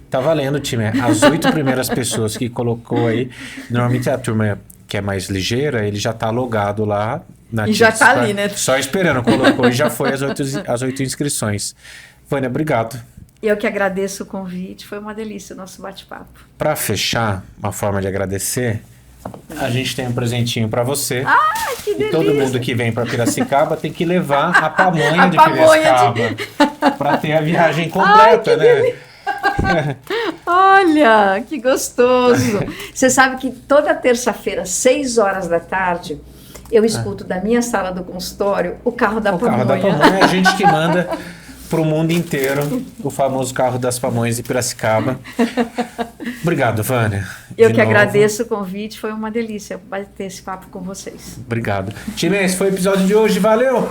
Tá valendo, time. As 8 primeiras pessoas que colocou aí, normalmente a turma que é mais ligeira, ele já tá logado lá. E já tá ali, né? Só esperando, colocou e já foi as 8 inscrições. Vânia, obrigado. Eu que agradeço o convite, foi uma delícia o nosso bate-papo. Para fechar, uma forma de agradecer, a gente tem um presentinho para você. Ai, que delícia! E todo mundo que vem para Piracicaba tem que levar a pamonha de Piracicaba para ter a viagem completa, né? Olha, que gostoso! Você sabe que toda terça-feira, 6 horas da tarde, eu escuto da minha sala do consultório o carro da pamonha. O carro da pamonha é a gente que manda pro mundo inteiro o famoso carro das pamonhas de Piracicaba. Obrigado, Vânia. Eu que agradeço o convite, foi uma delícia bater esse papo com vocês. Obrigado. Time, esse foi o episódio de hoje, valeu!